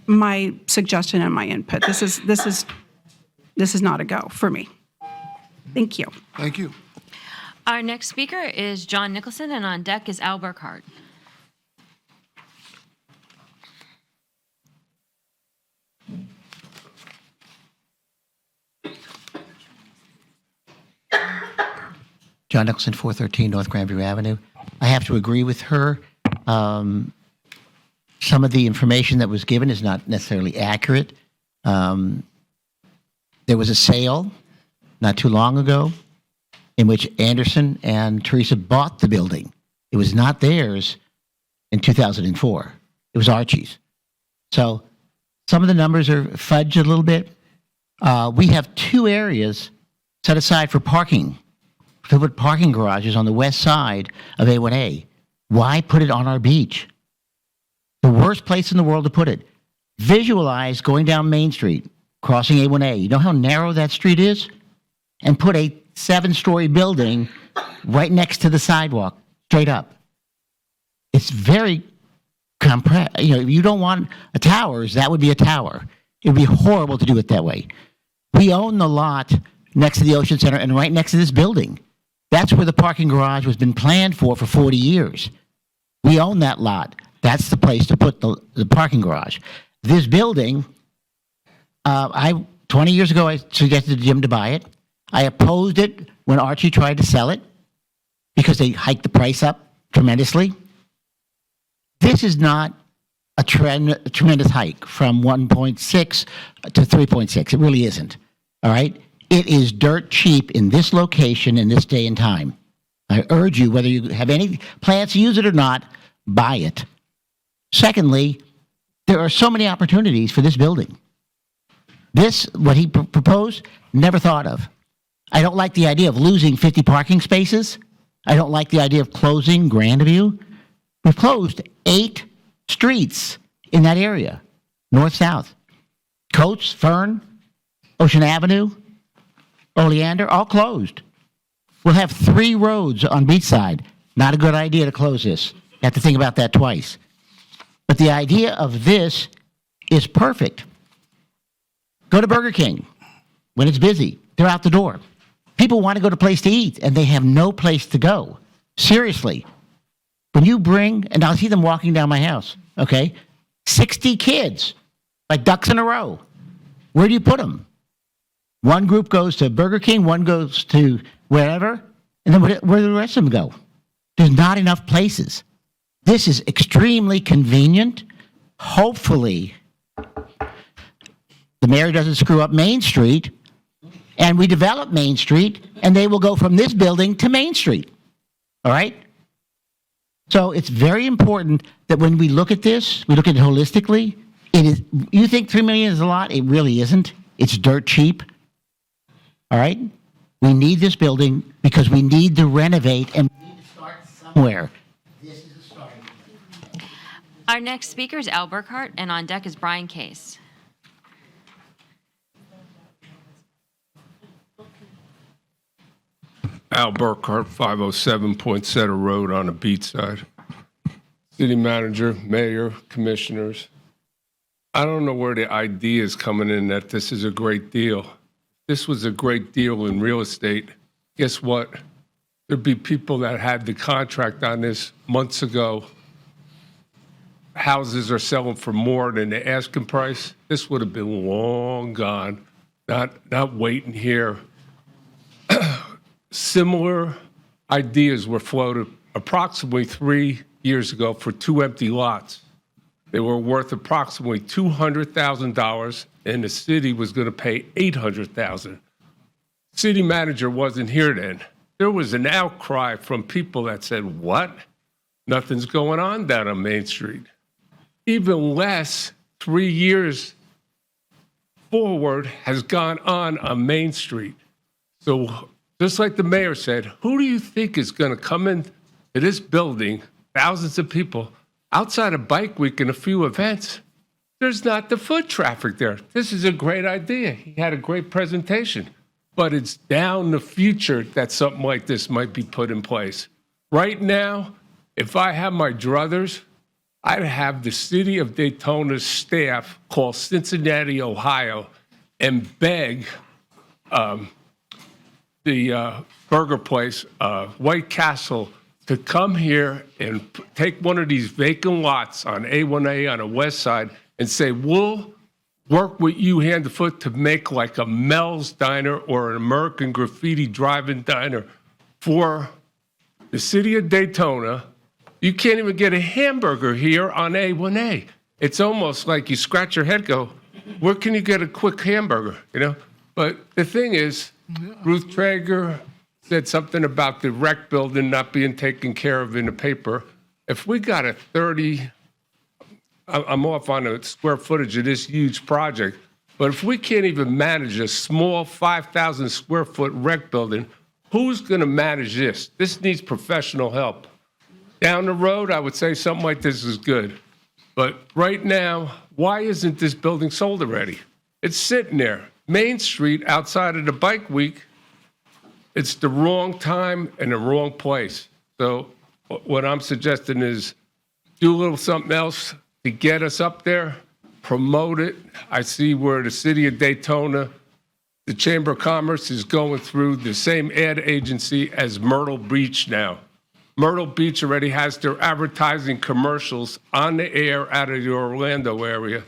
my suggestion and my input. This is not a go for me. Thank you. Thank you. Our next speaker is John Nicholson, and on deck is Al Burkhart. John Nicholson, 413 North Grandview Avenue. I have to agree with her. Some of the information that was given is not necessarily accurate. There was a sale not too long ago in which Anderson and Teresa bought the building. It was not theirs in 2004. It was Archie's. So some of the numbers are fudged a little bit. We have 2 areas set aside for parking, to put parking garages on the west side of A1A. Why put it on our beach? The worst place in the world to put it. Visualize going down Main Street, crossing A1A. You know how narrow that street is? And put a 7-story building right next to the sidewalk, straight up. It's very compressed. You know, if you don't want a towers, that would be a tower. It would be horrible to do it that way. We own the lot next to the Ocean Center and right next to this building. That's where the parking garage was been planned for 40 years. We own that lot. That's the place to put the parking garage. This building, 20 years ago, I suggested to Jim to buy it. I opposed it when Archie tried to sell it because they hiked the price up tremendously. This is not a tremendous hike from 1.6 to 3.6. It really isn't. All right? It is dirt cheap in this location in this day and time. I urge you, whether you have any plans to use it or not, buy it. Secondly, there are so many opportunities for this building. This, what he proposed, never thought of. I don't like the idea of losing 50 parking spaces. I don't like the idea of closing Grandview. We've closed 8 streets in that area, north-south. Coates, Fern, Ocean Avenue, Oleander, all closed. We'll have 3 roads on Beachside. Not a good idea to close this. You have to think about that twice. But the idea of this is perfect. Go to Burger King when it's busy. They're out the door. People want to go to a place to eat, and they have no place to go. Seriously. When you bring, and I'll see them walking down my house, okay? 60 kids, like ducks in a row. Where do you put them? One group goes to Burger King, one goes to wherever, and then where do the rest of them go? There's not enough places. This is extremely convenient. Hopefully, the mayor doesn't screw up Main Street, and we develop Main Street, and they will go from this building to Main Street. All right? So it's very important that when we look at this, we look at it holistically. It is. You think $3 million is a lot? It really isn't. It's dirt cheap. All right? We need this building because we need to renovate and we need to start somewhere. This is a starting point. Our next speaker is Al Burkhart, and on deck is Brian Case. Al Burkhart, 507 Poinsettia Road on the beachside. City manager, mayor, commissioners. I don't know where the idea is coming in that this is a great deal. This was a great deal in real estate. Guess what? There'd be people that had the contract on this months ago. Houses are selling for more than the asking price. This would have been long gone, not waiting here. Similar ideas were floated approximately 3 years ago for 2 empty lots. They were worth approximately $200,000, and the city was going to pay $800,000. City manager wasn't here then. There was an outcry from people that said, "What? Nothing's going on down on Main Street." Even less, 3 years forward has gone on Main Street. So just like the mayor said, who do you think is going to come into this building, thousands of people, outside of Bike Week and a few events? There's not the foot traffic there. This is a great idea. He had a great presentation. But it's down the future that something like this might be put in place. Right now, if I have my druthers, I'd have the city of Daytona's staff call Cincinnati, Ohio, and beg the burger place, White Castle, to come here and take one of these vacant lots on A1A on the west side and say, we'll work with you hand to foot to make like a Mel's Diner or an American Graffiti Drive-In Diner for the city of Daytona. You can't even get a hamburger here on A1A. It's almost like you scratch your head, go, where can you get a quick hamburger, you know? But the thing is, Ruth Traeger said something about the rec building not being taken care of in the paper. If we got a 30 I'm off on the square footage of this huge project, but if we can't even manage a small 5,000 square foot rec building, who's going to manage this? This needs professional help. Down the road, I would say something like this is good. But right now, why isn't this building sold already? It's sitting there. Main Street, outside of the Bike Week, it's the wrong time and the wrong place. So what I'm suggesting is do a little something else to get us up there, promote it. I see where the city of Daytona, the Chamber of Commerce is going through the same ad agency as Myrtle Beach now. Myrtle Beach already has their advertising commercials on the air out of the Orlando area,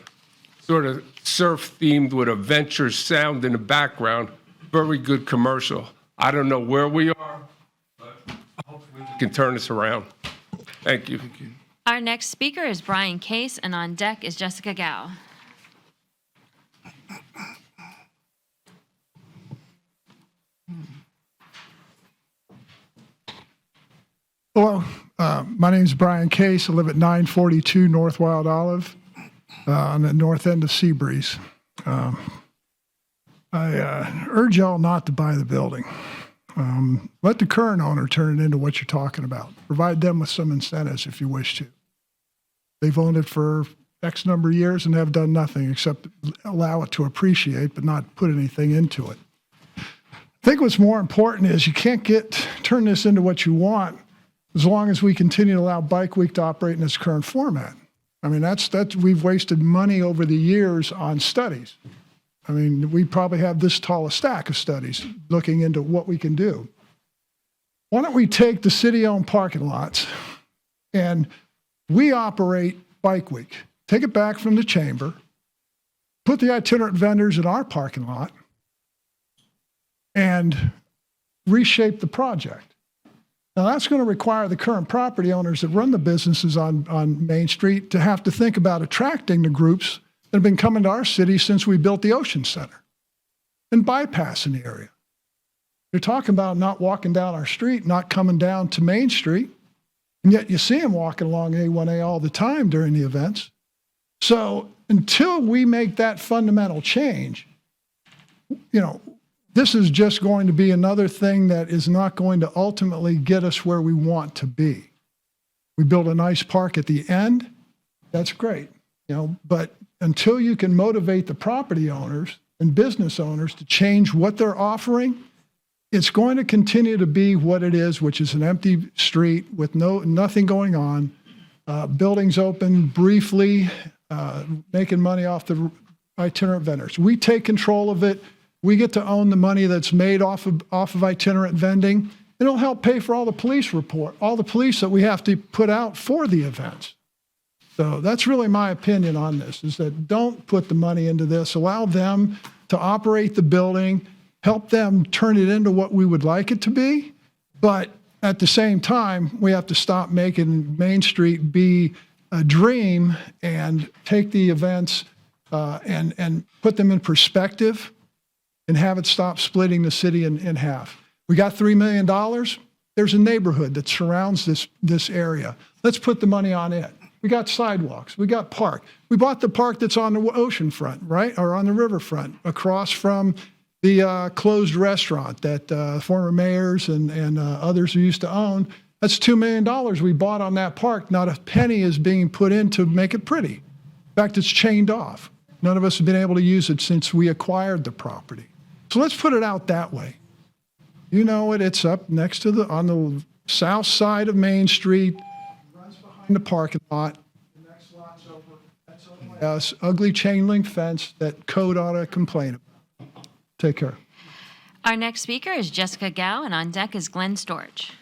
sort of surf themed with adventure sound in the background. Very good commercial. I don't know where we are, but hopefully we can turn this around. Thank you. Our next speaker is Brian Case, and on deck is Jessica Gao. Hello, my name is Brian Case. I live at 942 North Wild Olive on the north end of Seabreeze. I urge y'all not to buy the building. Let the current owner turn it into what you're talking about. Provide them with some incentives if you wish to. They've owned it for X number of years and have done nothing except allow it to appreciate, but not put anything into it. I think what's more important is you can't turn this into what you want as long as we continue to allow Bike Week to operate in its current format. I mean, we've wasted money over the years on studies. I mean, we probably have this tall a stack of studies looking into what we can do. Why don't we take the city-owned parking lots and we operate Bike Week, take it back from the chamber, put the itinerant vendors in our parking lot, and reshape the project. Now, that's going to require the current property owners that run the businesses on Main Street to have to think about attracting the groups that have been coming to our city since we built the Ocean Center and bypassing the area. You're talking about not walking down our street, not coming down to Main Street, and yet you see them walking along A1A all the time during the events. So until we make that fundamental change, this is just going to be another thing that is not going to ultimately get us where we want to be. We build a nice park at the end, that's great, but until you can motivate the property owners and business owners to change what they're offering, it's going to continue to be what it is, which is an empty street with nothing going on, buildings open briefly, making money off the itinerant vendors. We take control of it. We get to own the money that's made off of itinerant vending. It'll help pay for all the police that we have to put out for the events. So that's really my opinion on this, is that don't put the money into this. Allow them to operate the building, help them turn it into what we would like it to be. But at the same time, we have to stop making Main Street be a dream and take the events and put them in perspective and have it stop splitting the city in half. We got $3 million. There's a neighborhood that surrounds this area. Let's put the money on it. We got sidewalks. We got park. We bought the park that's on the ocean front, right? Or on the riverfront, across from the closed restaurant that former mayors and others who used to own. That's $2 million we bought on that park. Not a penny is being put in to make it pretty. In fact, it's chained off. None of us have been able to use it since we acquired the property. So let's put it out that way. It's up next to on the south side of Main Street, runs behind the parking lot. The next lot's over. That's owned by us. Ugly chain link fence that code ought to complain about. Take care. Our next speaker is Jessica Gao, and on deck is Glenn Storch.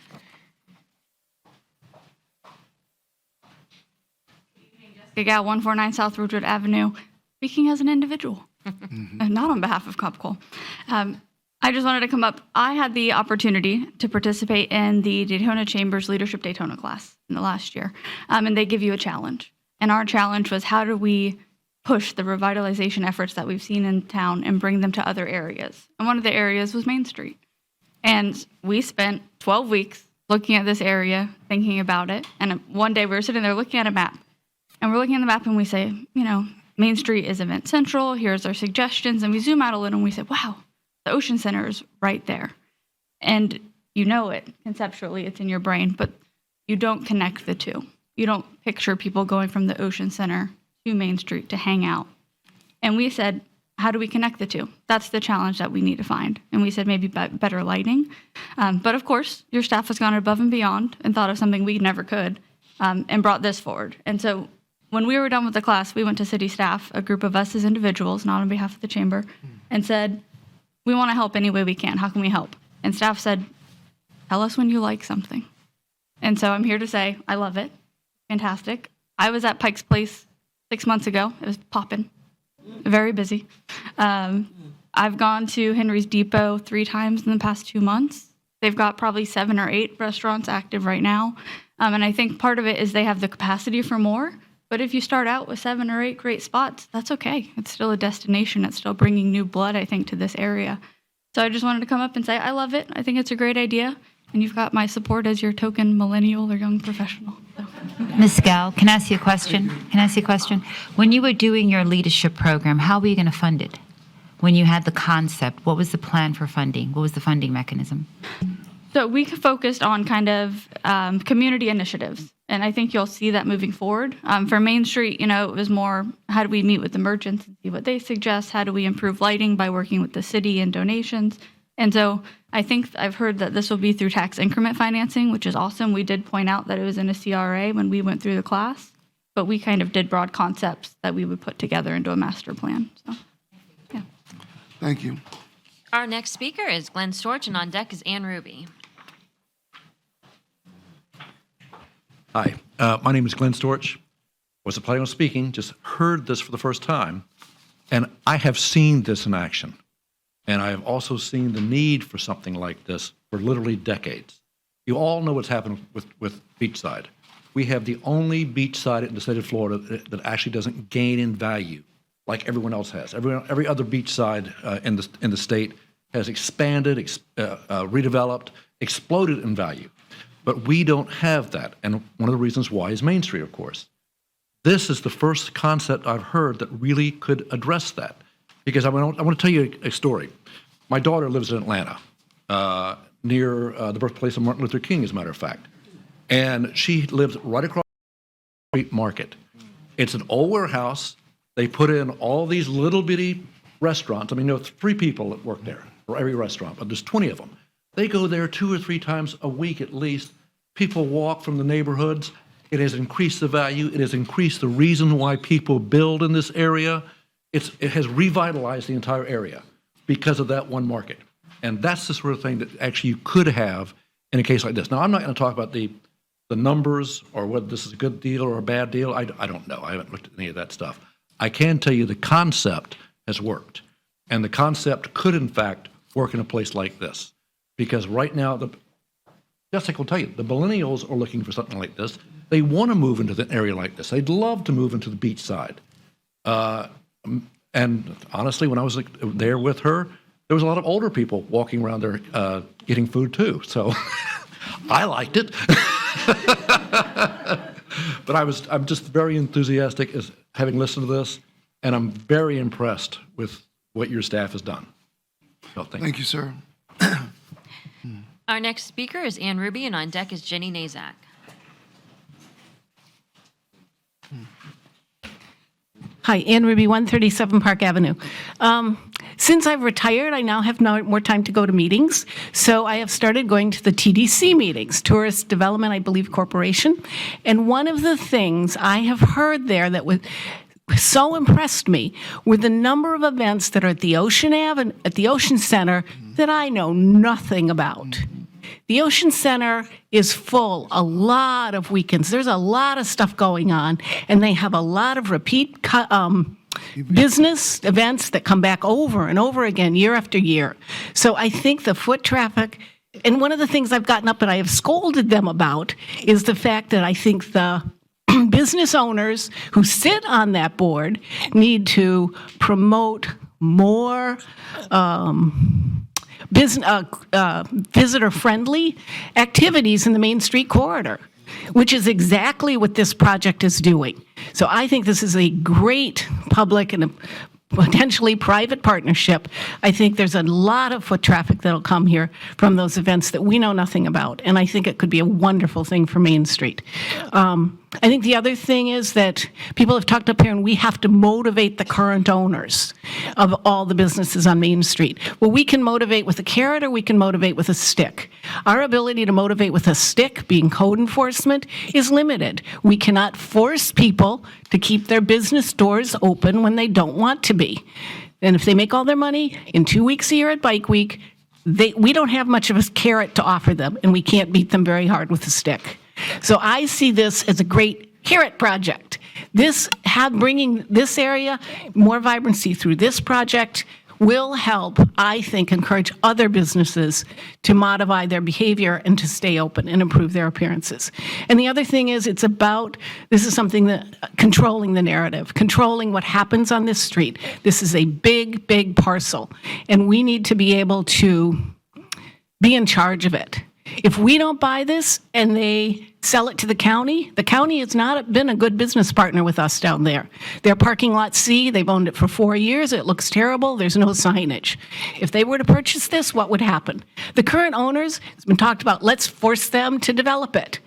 Jessica Gao, 149 South Rootwood Avenue, speaking as an individual, and not on behalf of Copco. I just wanted to come up. I had the opportunity to participate in the Daytona Chamber's Leadership Daytona class in the last year, and they give you a challenge. And our challenge was, how do we push the revitalization efforts that we've seen in town and bring them to other areas? And one of the areas was Main Street. And we spent 12 weeks looking at this area, thinking about it. And one day we were sitting there looking at a map. and we're looking at the map and we say, Main Street is Event Central. Here's our suggestions. And we zoom out a little and we say, wow, the Ocean Center is right there. And you know it conceptually, it's in your brain, but you don't connect the two. You don't picture people going from the Ocean Center to Main Street to hang out. And we said, how do we connect the two? That's the challenge that we need to find. And we said maybe better lighting. But of course, your staff has gone above and beyond and thought of something we never could and brought this forward. And so when we were done with the class, we went to city staff, a group of us as individuals, not on behalf of the chamber, and said, we want to help any way we can. How can we help? And staff said, tell us when you like something. And so I'm here to say, I love it. Fantastic. I was at Pike's Place 6 months ago. It was popping. Very busy. I've gone to Henry's Depot 3 times in the past 2 months. They've got probably 7 or 8 restaurants active right now. And I think part of it is they have the capacity for more. But if you start out with 7 or 8 great spots, that's okay. It's still a destination. It's still bringing new blood, I think, to this area. So I just wanted to come up and say, I love it. I think it's a great idea. And you've got my support as your token millennial or young professional. So. Ms. Gal, can I ask you a question? When you were doing your leadership program, how were you going to fund it? When you had the concept, what was the plan for funding? What was the funding mechanism? So we focused on kind of community initiatives. And I think you'll see that moving forward. For Main Street, it was more, how do we meet with the merchants and see what they suggest? How do we improve lighting by working with the city and donations? And so I think I've heard that this will be through tax increment financing, which is awesome. We did point out that it was in a CRA when we went through the class, but we kind of did broad concepts that we would put together into a master plan. So, yeah. Thank you. Our next speaker is Glenn Storch, and on deck is Ann Ruby. Hi, my name is Glenn Storch. Wasn't planning on speaking, just heard this for the first time, and I have seen this in action. And I have also seen the need for something like this for literally decades. You all know what's happened with beachside. We have the only beachside in the state of Florida that actually doesn't gain in value like everyone else has. Every other beachside in the state has expanded, redeveloped, exploded in value. But we don't have that. And one of the reasons why is Main Street, of course. This is the first concept I've heard that really could address that. Because I want to tell you a story. My daughter lives in Atlanta, near the birthplace of Martin Luther King, as a matter of fact. And she lives right across the street market. It's an old warehouse. They put in all these little bitty restaurants. I mean, there's 3 people that work there for every restaurant, but there's 20 of them. They go there 2 or 3 times a week at least. People walk from the neighborhoods. It has increased the value. It has increased the reason why people build in this area. It has revitalized the entire area because of that one market. And that's the sort of thing that actually you could have in a case like this. Now, I'm not going to talk about the numbers or whether this is a good deal or a bad deal. I don't know. I haven't looked at any of that stuff. I can tell you the concept has worked. And the concept could, in fact, work in a place like this. Because right now, Jessica will tell you, the millennials are looking for something like this. They want to move into an area like this. They'd love to move into the beach side. And honestly, when I was there with her, there was a lot of older people walking around there getting food too. So I liked it. But I'm just very enthusiastic as having listened to this, and I'm very impressed with what your staff has done. So Thank you, sir. Our next speaker is Ann Ruby, and on deck is Jenny Nazak. Hi, Ann Ruby, 137 Park Avenue. Since I've retired, I now have more time to go to meetings. So I have started going to the TDC meetings, Tourist Development, I believe, Corporation. And one of the things I have heard there that so impressed me were the number of events that are at the Ocean Center that I know nothing about. The Ocean Center is full a lot of weekends. There's a lot of stuff going on, and they have a lot of repeat business events that come back over and over again, year after year. So I think the foot traffic, and one of the things I've gotten up and I have scolded them about is the fact that I think the business owners who sit on that board need to promote more visitor-friendly activities in the Main Street corridor. which is exactly what this project is doing. So I think this is a great public and a potentially private partnership. I think there's a lot of foot traffic that'll come here from those events that we know nothing about, and I think it could be a wonderful thing for Main Street. I think the other thing is that people have talked up here, and we have to motivate the current owners of all the businesses on Main Street. Well, we can motivate with a carrot or we can motivate with a stick. Our ability to motivate with a stick, being code enforcement, is limited. We cannot force people to keep their business doors open when they don't want to be. And if they make all their money in 2 weeks a year at Bike Week, we don't have much of a carrot to offer them, and we can't beat them very hard with a stick. So I see this as a great carrot project. Bringing this area more vibrancy through this project will help, I think, encourage other businesses to modify their behavior and to stay open and improve their appearances. And the other thing is this is something that controlling the narrative, controlling what happens on this street. This is a big, big parcel, and we need to be able to be in charge of it. If we don't buy this and they sell it to the county has not been a good business partner with us down there. Their parking lot C, they've owned it for 4 years. It looks terrible. There's no signage. If they were to purchase this, what would happen? The current owners, it's been talked about, let's force them to develop it.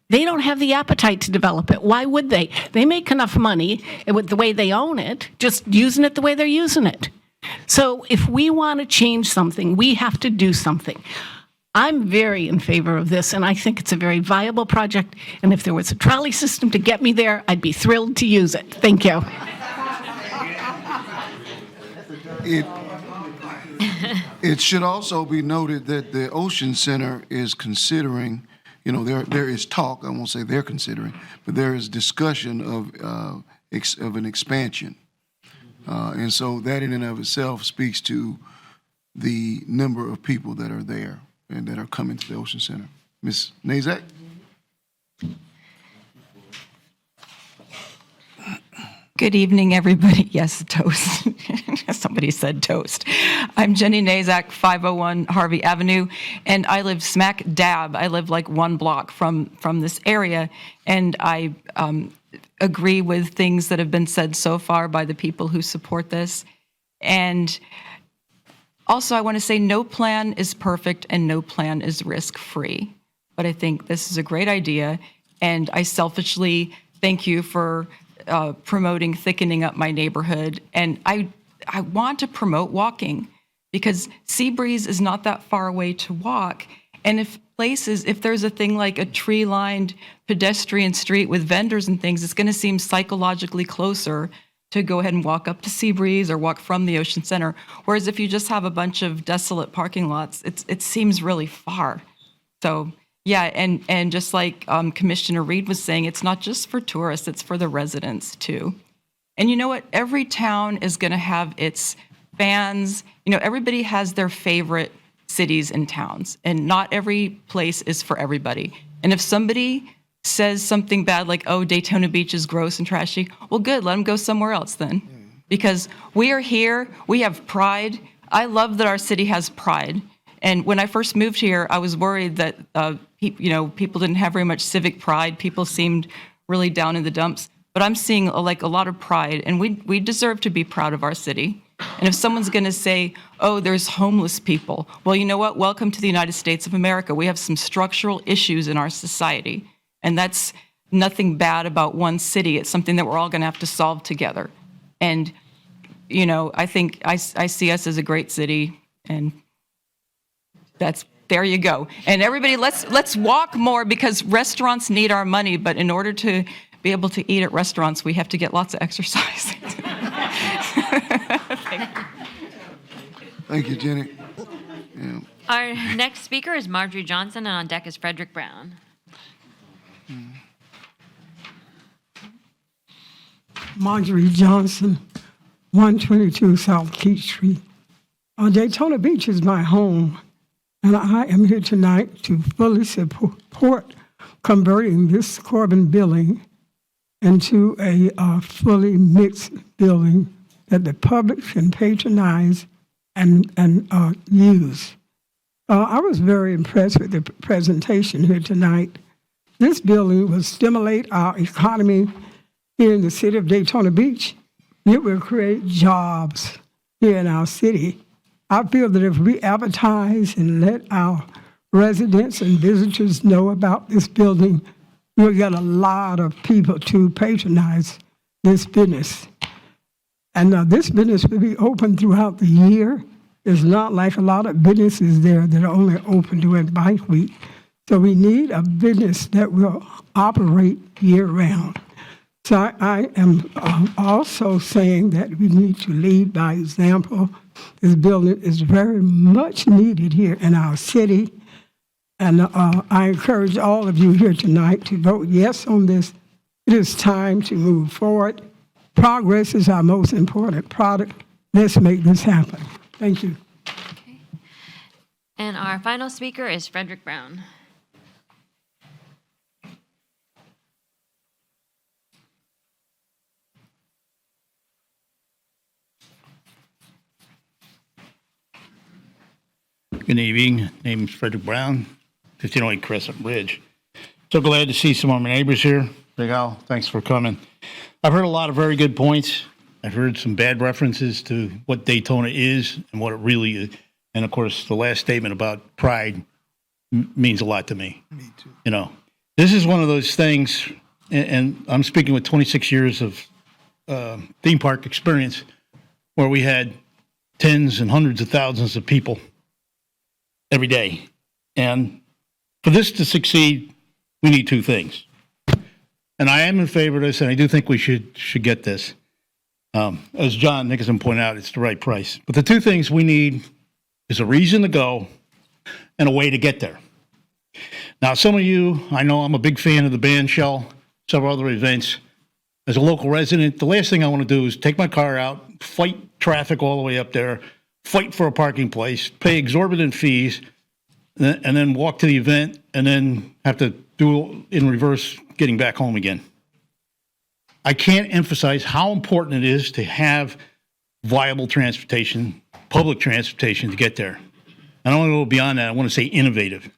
They don't have the appetite to develop it. Why would they? They make enough money with the way they own it, just using it the way they're using it. So if we want to change something, we have to do something. I'm very in favor of this, and I think it's a very viable project. And if there was a trolley system to get me there, I'd be thrilled to use it. Thank you. It should also be noted that the Ocean Center is considering, there is talk, I won't say they're considering, but there is discussion of an expansion. And so that in and of itself speaks to the number of people that are there and that are coming to the Ocean Center. Ms. Nazak? Good evening, everybody. Yes, toast. Somebody said toast. I'm Jenny Nazak, 501 Harvey Avenue, and I live smack dab. I live like 1 block from this area, and I agree with things that have been said so far by the people who support this. And also, I want to say no plan is perfect and no plan is risk-free. But I think this is a great idea, and I selfishly thank you for promoting thickening up my neighborhood. And I want to promote walking because Seabreeze is not that far away to walk. And if there's a thing like a tree-lined pedestrian street with vendors and things, it's going to seem psychologically closer to go ahead and walk up to Seabreeze or walk from the Ocean Center. Whereas if you just have a bunch of desolate parking lots, it seems really far. So yeah, and just like Commissioner Reed was saying, it's not just for tourists, it's for the residents too. And you know what? Every town is going to have its fans. Everybody has their favorite cities and towns, and not every place is for everybody. And if somebody says something bad like, oh, Daytona Beach is gross and trashy, well, good, let them go somewhere else then. Because we are here, we have pride. I love that our city has pride. And when I first moved here, I was worried that people didn't have very much civic pride. People seemed really down in the dumps. But I'm seeing a lot of pride, and we deserve to be proud of our city. And if someone's going to say, oh, there's homeless people, well, you know what? Welcome to the United States of America. We have some structural issues in our society. And that's nothing bad about one city. It's something that we're all going to have to solve together. And, I think I see us as a great city, and there you go. And everybody, let's walk more because restaurants need our money. But in order to be able to eat at restaurants, we have to get lots of exercise. Thank you, Jenny. Yeah. Our next speaker is Marjorie Johnson, and on deck is Frederick Brown. Marjorie Johnson, 122 South Keith Street. Daytona Beach is my home, and I am here tonight to fully support converting this Corbin building into a fully mixed building that the public can patronize and use. I was very impressed with the presentation here tonight. This building will stimulate our economy here in the city of Daytona Beach. It will create jobs here in our city. I feel that if we advertise and let our residents and visitors know about this building, we'll get a lot of people to patronize this business. And this business will be open throughout the year. It's not like a lot of businesses there that are only open during Bike Week. So we need a business that will operate year-round. So I am also saying that we need to lead by example. This building is very much needed here in our city. And I encourage all of you here tonight to vote yes on this. It is time to move forward. Progress is our most important product. Let's make this happen. Thank you. Okay. And our final speaker is Frederick Brown. Good evening. Name is Frederick Brown, 1508 Crescent Ridge. So glad to see some of my neighbors here. Big Al, thanks for coming. I've heard a lot of very good points. I've heard some bad references to what Daytona is and what it really is. And of course, the last statement about pride means a lot to me. Me too. You know, this is one of those things, and I'm speaking with 26 years of theme park experience, where we had tens and hundreds of thousands of people every day. And for this to succeed, we need two things. And I am in favor of this, and I do think we should get this. As John Nicholson pointed out, it's the right price. But the two things we need is a reason to go and a way to get there. Now, some of you, I know I'm a big fan of the band shell, several other events. As a local resident, the last thing I want to do is take my car out, fight traffic all the way up there, fight for a parking place, pay exorbitant fees, and then walk to the event, and then have to do in reverse getting back home again. I can't emphasize how important it is to have viable transportation, public transportation to get there. I don't want to go beyond that. I want to say innovative.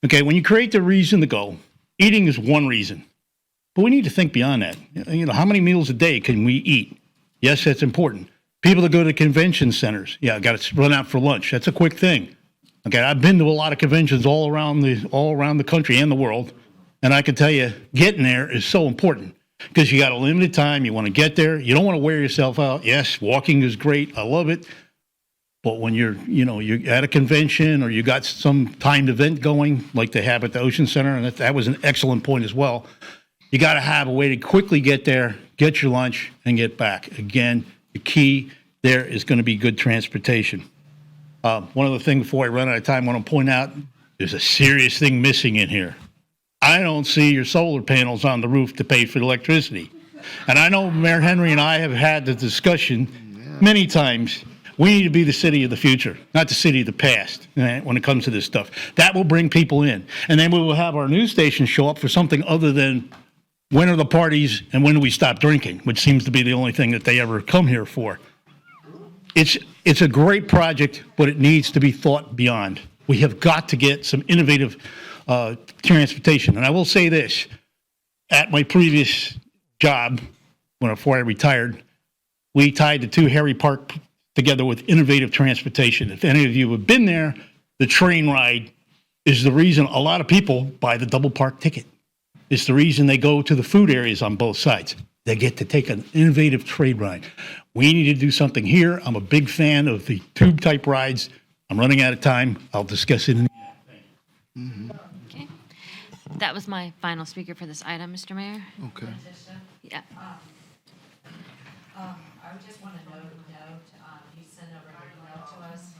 Okay, when you create the reason to go, eating is one reason. But we need to think beyond that. You know, how many meals a day can we eat? Yes, that's important. People that go to convention centers, yeah, got to run out for lunch. That's a quick thing. Okay, I've been to a lot of conventions all around the country and the world, and I can tell you, getting there is so important because you got a limited time. You want to get there. You don't want to wear yourself out. Yes, walking is great. I love it. But when you're at a convention or you got some timed event going, like they have at the Ocean Center, and that was an excellent point as well, you got to have a way to quickly get there, get your lunch, and get back. Again, the key there is going to be good transportation. One other thing before I run out of time, I want to point out there's a serious thing missing in here. I don't see your solar panels on the roof to pay for the electricity. And I know Mayor Henry and I have had the discussion many times. We need to be the city of the future, not the city of the past when it comes to this stuff. That will bring people in. And then we will have our news stations show up for something other than when are the parties and when do we stop drinking, which seems to be the only thing that they ever come here for. It's a great project, but it needs to be thought beyond. We have got to get some innovative transportation. And I will say this, at my previous job, before I retired, we tied the two Harry Park together with innovative transportation. If any of you have been there, the train ride is the reason a lot of people buy the double park ticket. It's the reason they go to the food areas on both sides. They get to take an innovative trade ride. We need to do something here. I'm a big fan of the tube-type rides. I'm running out of time. I'll discuss it in the end. Okay. That was my final speaker for this item, Mr. Mayor. Okay. Yeah. I just want to note, you sent over an email to us.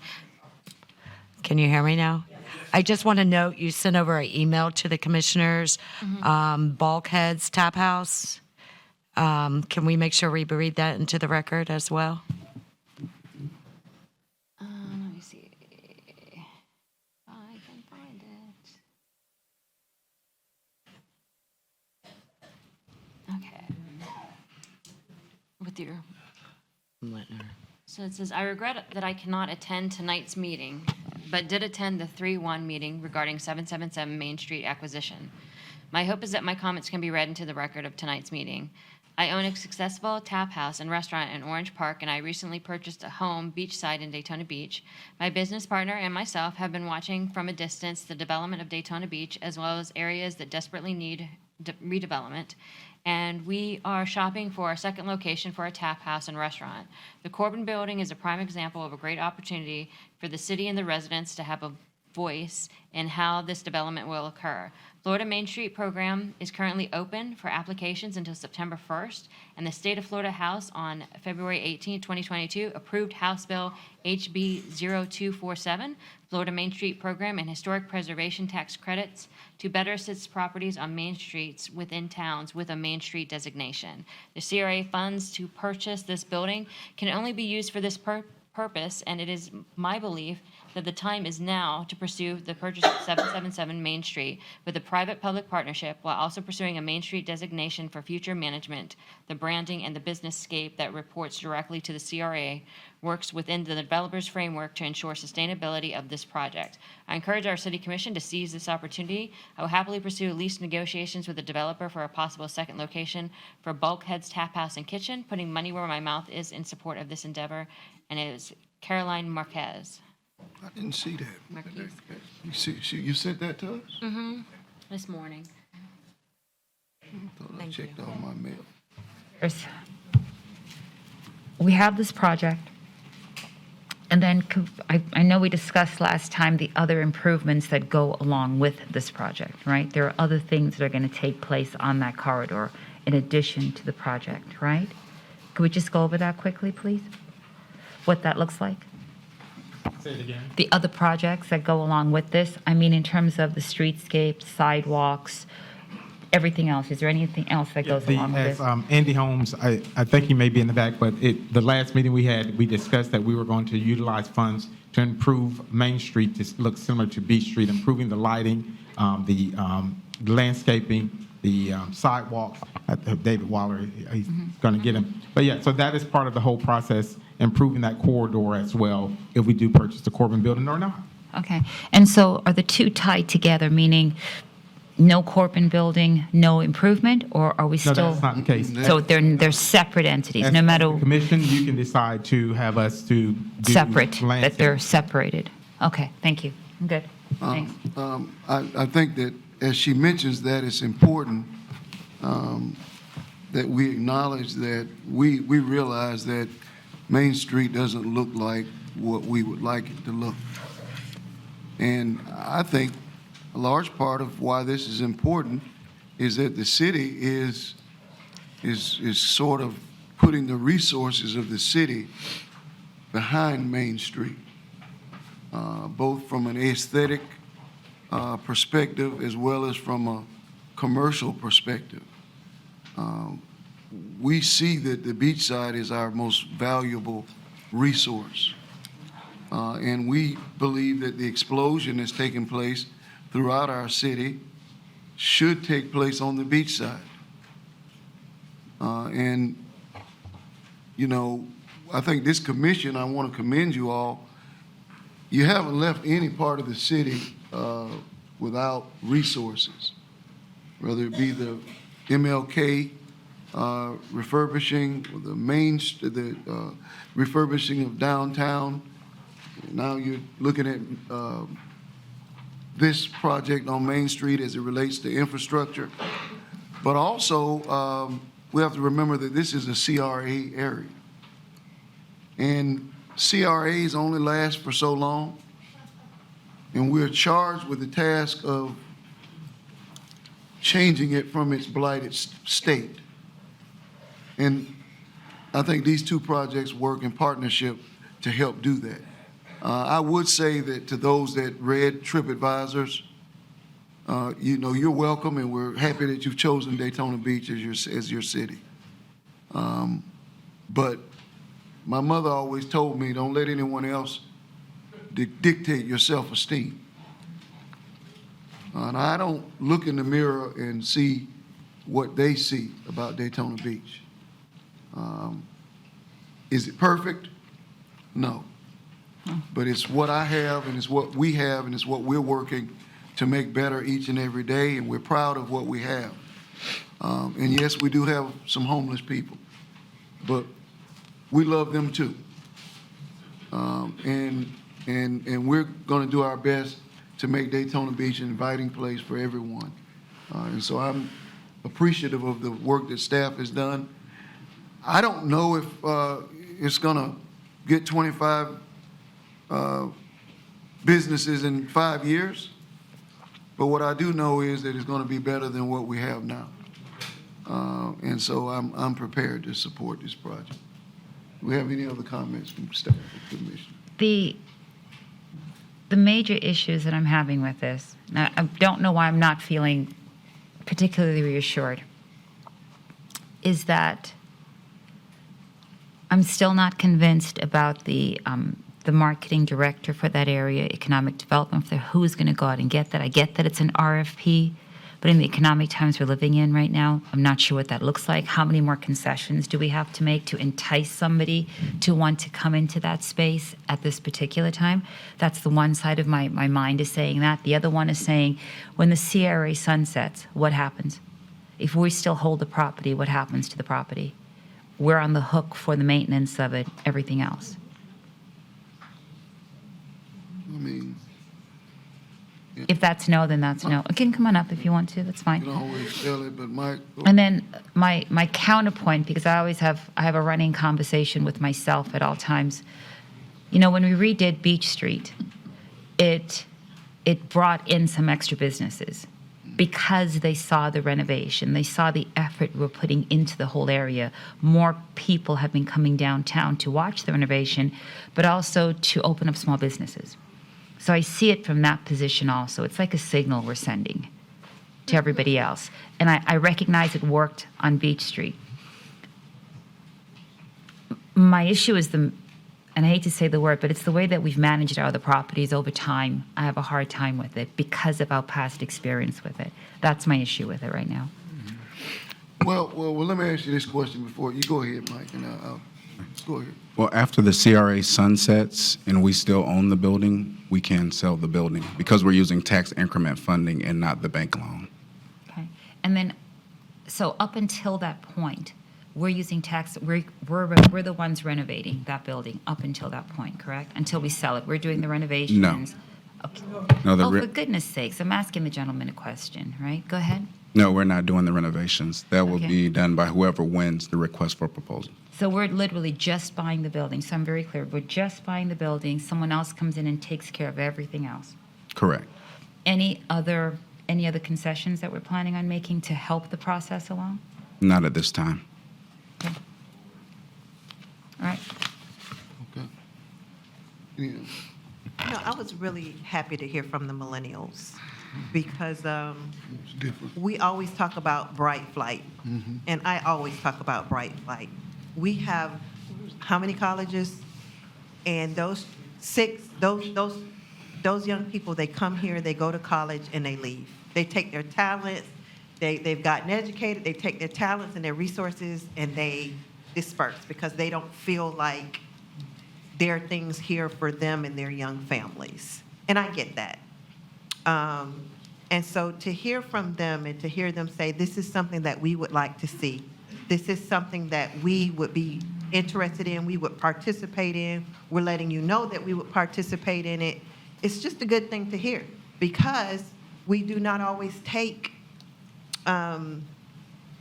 Can you hear me now? I just want to note you sent over an email to the commissioners, Bulkheads Tap House. Can we make sure we read that into the record as well? Let me see if I can find it. Okay. With your. So it says, I regret that I cannot attend tonight's meeting, but did attend the 3-1 meeting regarding 777 Main Street acquisition. My hope is that my comments can be read into the record of tonight's meeting. I own a successful tap house and restaurant in Orange Park, and I recently purchased a home beachside in Daytona Beach. My business partner and myself have been watching from a distance the development of Daytona Beach, as well as areas that desperately need redevelopment. And we are shopping for our second location for a tap house and restaurant. The Corbin Building is a prime example of a great opportunity for the city and the residents to have a voice in how this development will occur. Florida Main Street program is currently open for applications until September 1st, and the State of Florida House on February 18, 2022 approved House Bill HB 0247, Florida Main Street program and historic preservation tax credits to better assist properties on main streets within towns with a Main Street designation. The CRA funds to purchase this building can only be used for this purpose, and it is my belief that the time is now to pursue the purchase of 777 Main Street with a private-public partnership while also pursuing a Main Street designation for future management. The branding and the business scape that reports directly to the CRA works within the developer's framework to ensure sustainability of this project. I encourage our City Commission to seize this opportunity. I will happily pursue lease negotiations with the developer for a possible second location for Bulkhead's Tap House and Kitchen, putting money where my mouth is in support of this endeavor. And it is Caroline Marquez. I didn't see that. Marquez. You sent that to us? Mm-hmm. This morning. I thought I checked all my mail. We have this project, and then I know we discussed last time the other improvements that go along with this project, right? There are other things that are going to take place on that corridor in addition to the project, right? Could we just go over that quickly, please? What that looks like? Say it again. The other projects that go along with this, I mean, in terms of the streetscapes, sidewalks, everything else. Is there anything else that goes along with As this? Andy Holmes, I think he may be in the back, but the last meeting we had, we discussed that we were going to utilize funds to improve Main Street to look similar to Beach Street, improving the lighting, the landscaping, the sidewalks. David Waller, he's going to get him. But yeah, so that is part of the whole process, improving that corridor as well, if we do purchase the Corbin Building or not. Okay. And so are the two tied together, meaning no Corbin Building, no improvement, or are we No, still? that's not the case. So they're separate entities, As no the matter commission, you can decide to have us to do separate, that landscape. they're separated. Okay, thank you. I'm good. Thanks. I think that as she mentions that, it's important that we acknowledge that we realize that Main Street doesn't look like what we would like it to look. And I think a large part of why this is important is that the city is sort of putting the resources of the city behind Main Street, both from an aesthetic perspective as well as from a commercial perspective. We see that the beachside is our most valuable resource. And we believe that the explosion that's taking place throughout our city should take place on the beachside. And, you know, I think this commission, I want to commend you all. You haven't left any part of the city without resources, whether it be the MLK refurbishing, or the refurbishing of downtown. Now you're looking at this project on Main Street as it relates to infrastructure. But also, we have to remember that this is a CRA area. And CRAs only last for so long. And we're charged with the task of changing it from its blighted state. And I think these two projects work in partnership to help do that. I would say that to those that read TripAdvisors, you know, you're welcome, and we're happy that you've chosen Daytona Beach as your city. But my mother always told me, don't let anyone else dictate your self-esteem. And I don't look in the mirror and see what they see about Daytona Beach. Is it perfect? No. But it's what I have, and it's what we have, and it's what we're working to make better each and every day, and we're proud of what we have. And yes, we do have some homeless people, but we love them too. And we're going to do our best to make Daytona Beach an inviting place for everyone. And so I'm appreciative of the work that staff has done. I don't know if it's going to get 25 businesses in 5 years, but what I do know is that it's going to be better than what we have now. And so I'm prepared to support this project. Do we have any other comments from staff or commission? The major issues that I'm having with this, now, I don't know why I'm not feeling particularly reassured, is that I'm still not convinced about the marketing director for that area, economic development, for who's going to go out and get that. I get that it's an RFP, but in the economic times we're living in right now, I'm not sure what that looks like. How many more concessions do we have to make to entice somebody to want to come into that space at this particular time? That's the one side of my mind is saying that. The other one is saying, when the CRA sunsets, what happens? If we still hold the property, what happens to the property? We're on the hook for the maintenance of it, everything else. I mean, If that's no, then that's no. Again, come on up if you want to, that's you fine. can always tell it, but Mike, And then my counterpoint, because I have a running conversation with myself at all times. You know, when we redid Beach Street, it brought in some extra businesses because they saw the renovation, they saw the effort we're putting into the whole area. More people have been coming downtown to watch the renovation, but also to open up small businesses. So I see it from that position also. It's like a signal we're sending to everybody else. And I recognize it worked on Beach Street. My issue is and I hate to say the word, but it's the way that we've managed our other properties over time. I have a hard time with it because of our past experience with it. That's my issue with it right now. well, let me ask you this question before you go ahead, Mike, and I'll go ahead. Well, after the CRA sunsets and we still own the building, we can sell the building because we're using tax increment funding and not the bank loan. Okay. And then, so up until that point, we're using tax, we're the ones renovating that building up until that point, correct? Until we sell it. We're doing the renovations. Okay. No, Oh, for goodness sakes, I'm asking the gentleman a question, right? Go ahead. No, we're not doing the renovations. That will Okay. be done by whoever wins the request for proposal. So we're literally just buying the building. So I'm very clear. We're just buying the building. Someone else comes in and takes care of everything else. Correct. Any other concessions that we're planning on making to help the process along? Not at this time. Okay. All right. Okay. Yeah. No, I was really happy to hear from the millennials because It's different. we always talk about bright flight, and I always talk about bright flight. We have how many colleges? And those young people, they come here, they go to college, and they leave. They take their talents, they've gotten educated, they take their talents and their resources, and they disperse because they don't feel like there are things here for them and their young families. And I get that. And so to hear from them and to hear them say, this is something that we would like to see, this is something that we would be interested in, we would participate in, we're letting you know that we would participate in it, it's just a good thing to hear because we do not always take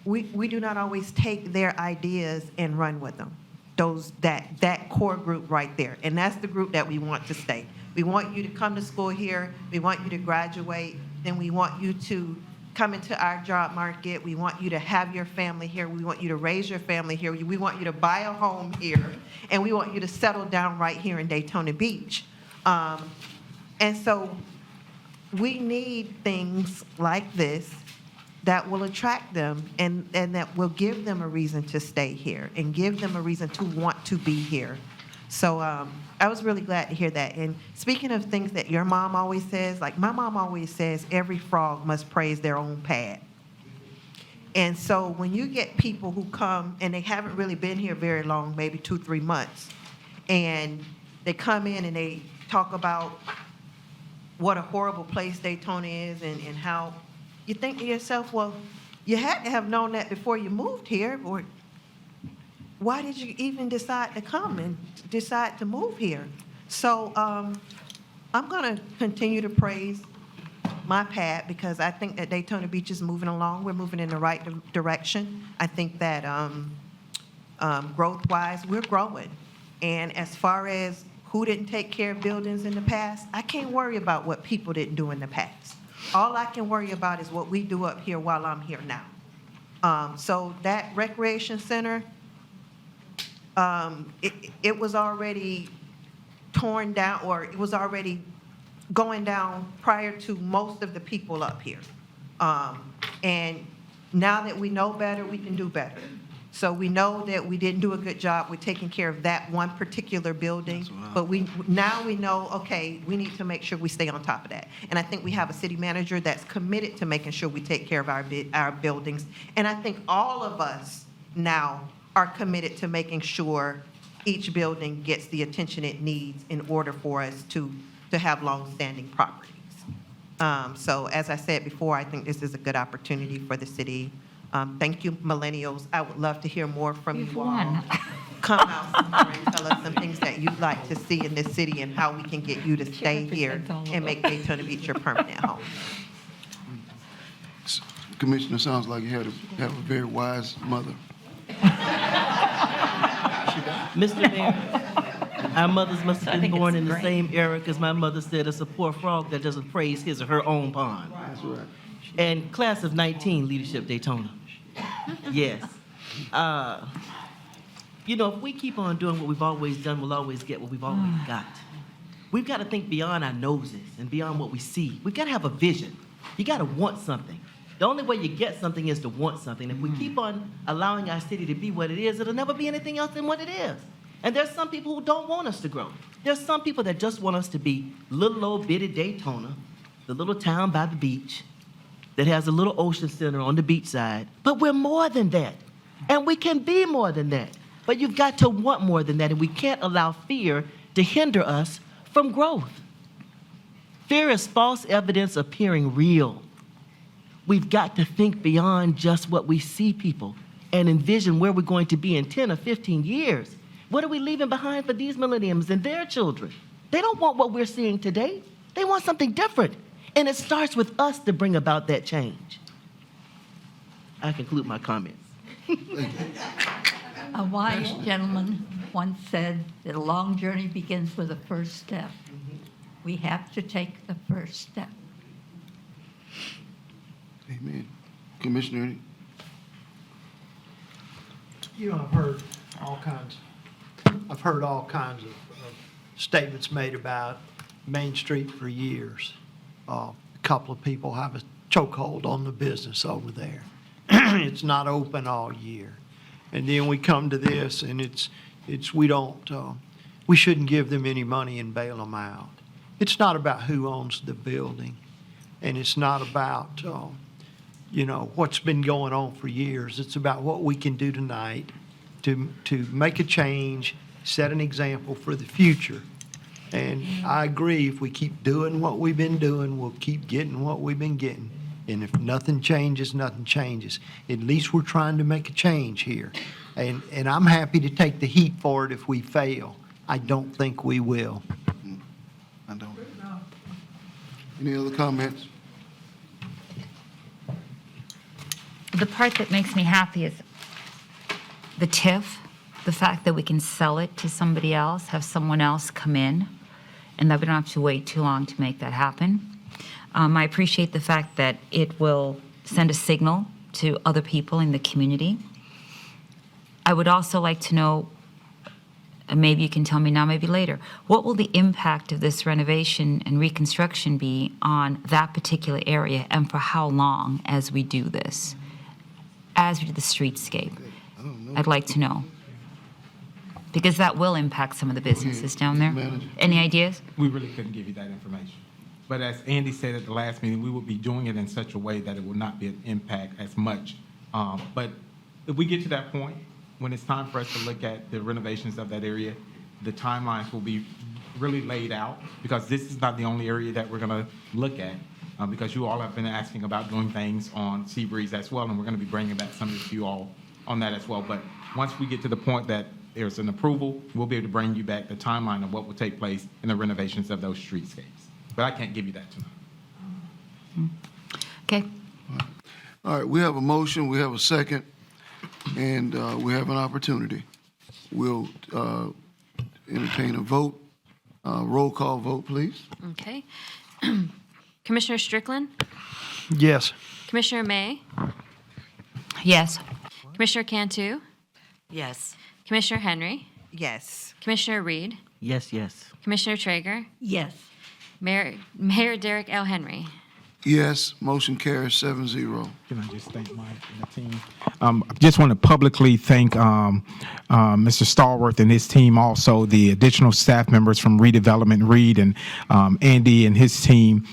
we do not always take their ideas and run with them. That core group right there. And that's the group that we want to stay. We want you to come to school here. We want you to graduate. Then we want you to come into our job market. We want you to have your family here. We want you to raise your family here. We want you to buy a home here. And we want you to settle down right here in Daytona Beach. And so we need things like this that will attract them and that will give them a reason to stay here and give them a reason to want to be here. So I was really glad to hear that. And speaking of things that your mom always says, like my mom always says, every frog must praise their own pad. And so when you get people who come and they haven't really been here very long, maybe 2-3 months, and they come in and they talk about what a horrible place Daytona is and how you think to yourself, well, you had to have known that before you moved here, or why did you even decide to come and decide to move here? So I'm going to continue to praise my pad because I think that Daytona Beach is moving along. We're moving in the right direction. I think that growth-wise, we're growing. And as far as who didn't take care of buildings in the past, I can't worry about what people didn't do in the past. All I can worry about is what we do up here while I'm here now. So that recreation center, it was already torn down, or it was already going down prior to most of the people up here. And now that we know better, we can do better. So we know that we didn't do a good job with taking care of that one particular building, but now we know, okay, we need to make sure we stay on top of that. And I think we have a city manager that's committed to making sure we take care of our buildings. And I think all of us now are committed to making sure each building gets the attention it needs in order for us to have long-standing properties. So as I said before, I think this is a good opportunity for the city. Thank you, millennials. I would love to hear more from you all. Come out somewhere and tell us some things that you'd like to see in this city and how we can get you to stay here and make Daytona Beach your permanent home. Commissioner, sounds like you have a very wise mother. Mr. Mayor, our mothers must have been born in the same era because my mother said it's a poor frog that doesn't praise his or her own pond. That's right. And class of 19, Leadership Daytona. Yes. You know, if we keep on doing what we've always done, we'll always get what we've always got. We've got to think beyond our noses and beyond what we see. We've got to have a vision. You got to want something. The only way you get something is to want something. If we keep on allowing our city to be what it is, it'll never be anything else than what it is. And there's some people who don't want us to grow. There's some people that just want us to be little old bitty Daytona, the little town by the beach that has a little ocean center on the beach side. But we're more than that. And we can be more than that. But you've got to want more than that. And we can't allow fear to hinder us from growth. Fear is false evidence appearing real. We've got to think beyond just what we see, people, and envision where we're going to be in 10 or 15 years. What are we leaving behind for these millenniums and their children? They don't want what we're seeing today. They want something different. And it starts with us to bring about that change. I conclude my comments. A wise gentleman once said that a long journey begins with the first step. We have to take the first step. Amen. Commissioner? You know, I've heard all kinds of statements made about Main Street for years. A couple of people have a chokehold on the business over there. It's not open all year. And then we come to this and we shouldn't give them any money and bail them out. It's not about who owns the building, and it's not about, what's been going on for years. It's about what we can do tonight to make a change, set an example for the future. And I agree, if we keep doing what we've been doing, we'll keep getting what we've been getting. And if nothing changes, nothing changes. At least we're trying to make a change here. And I'm happy to take the heat for it if we fail. I don't think we will. I don't. Any other comments? The part that makes me happy is the TIF, the fact that we can sell it to somebody else, have someone else come in, and that we don't have to wait too long to make that happen. I appreciate the fact that it will send a signal to other people in the community. I would also like to know, and maybe you can tell me now, maybe later, what will the impact of this renovation and reconstruction be on that particular area, and for how long as we do this, as we do the streetscape? I'd like to know. Because that will impact some of the businesses down there. Any ideas? We really couldn't give you that information. But as Andy said at the last meeting, we will be doing it in such a way that it will not be an impact as much. But if we get to that point, when it's time for us to look at the renovations of that area, the timelines will be really laid out, because this is not the only area that we're going to look at, because you all have been asking about doing things on Seabreeze as well, and we're going to be bringing back some of you all on that as well. But once we get to the point that there's an approval, we'll be able to bring you back the timeline of what will take place in the renovations of those streetscapes. But I can't give you that tonight. Okay. All right, we have a motion, we have a second, and we have an opportunity. We'll entertain a vote. Roll call vote, please. Okay. Commissioner Strickland? Yes. Commissioner May? Yes. Commissioner Cantu? Yes. Commissioner Henry? Yes. Commissioner Reed? Yes, yes. Commissioner Traeger? Yes. Mayor Derek L. Henry? Yes, motion carries 7-0. Can I just thank Mike and the team? Just want to publicly thank Mr. Stallworth and his team, also the additional staff members from Redevelopment, Reed and Andy and his team,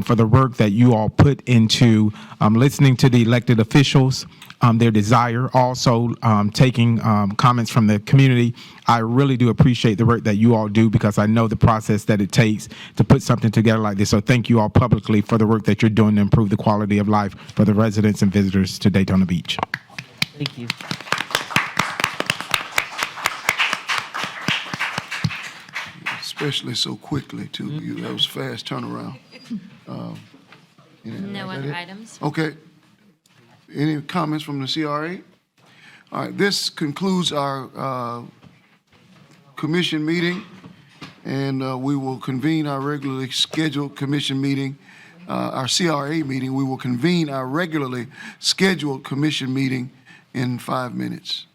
for the work that you all put into listening to the elected officials, their desire, also taking comments from the community. I really do appreciate the work that you all do, because I know the process that it takes to put something together like this. So thank you all publicly for the work that you're doing to improve the quality of life for the residents and visitors to Daytona Beach. Thank you. Especially so quickly, too. That was fast turnaround. No other items. Okay. Any comments from the CRA? All right, this concludes our commission meeting, and we will convene our regularly scheduled commission meeting, our CRA meeting. We will convene our regularly scheduled commission meeting in 5 minutes.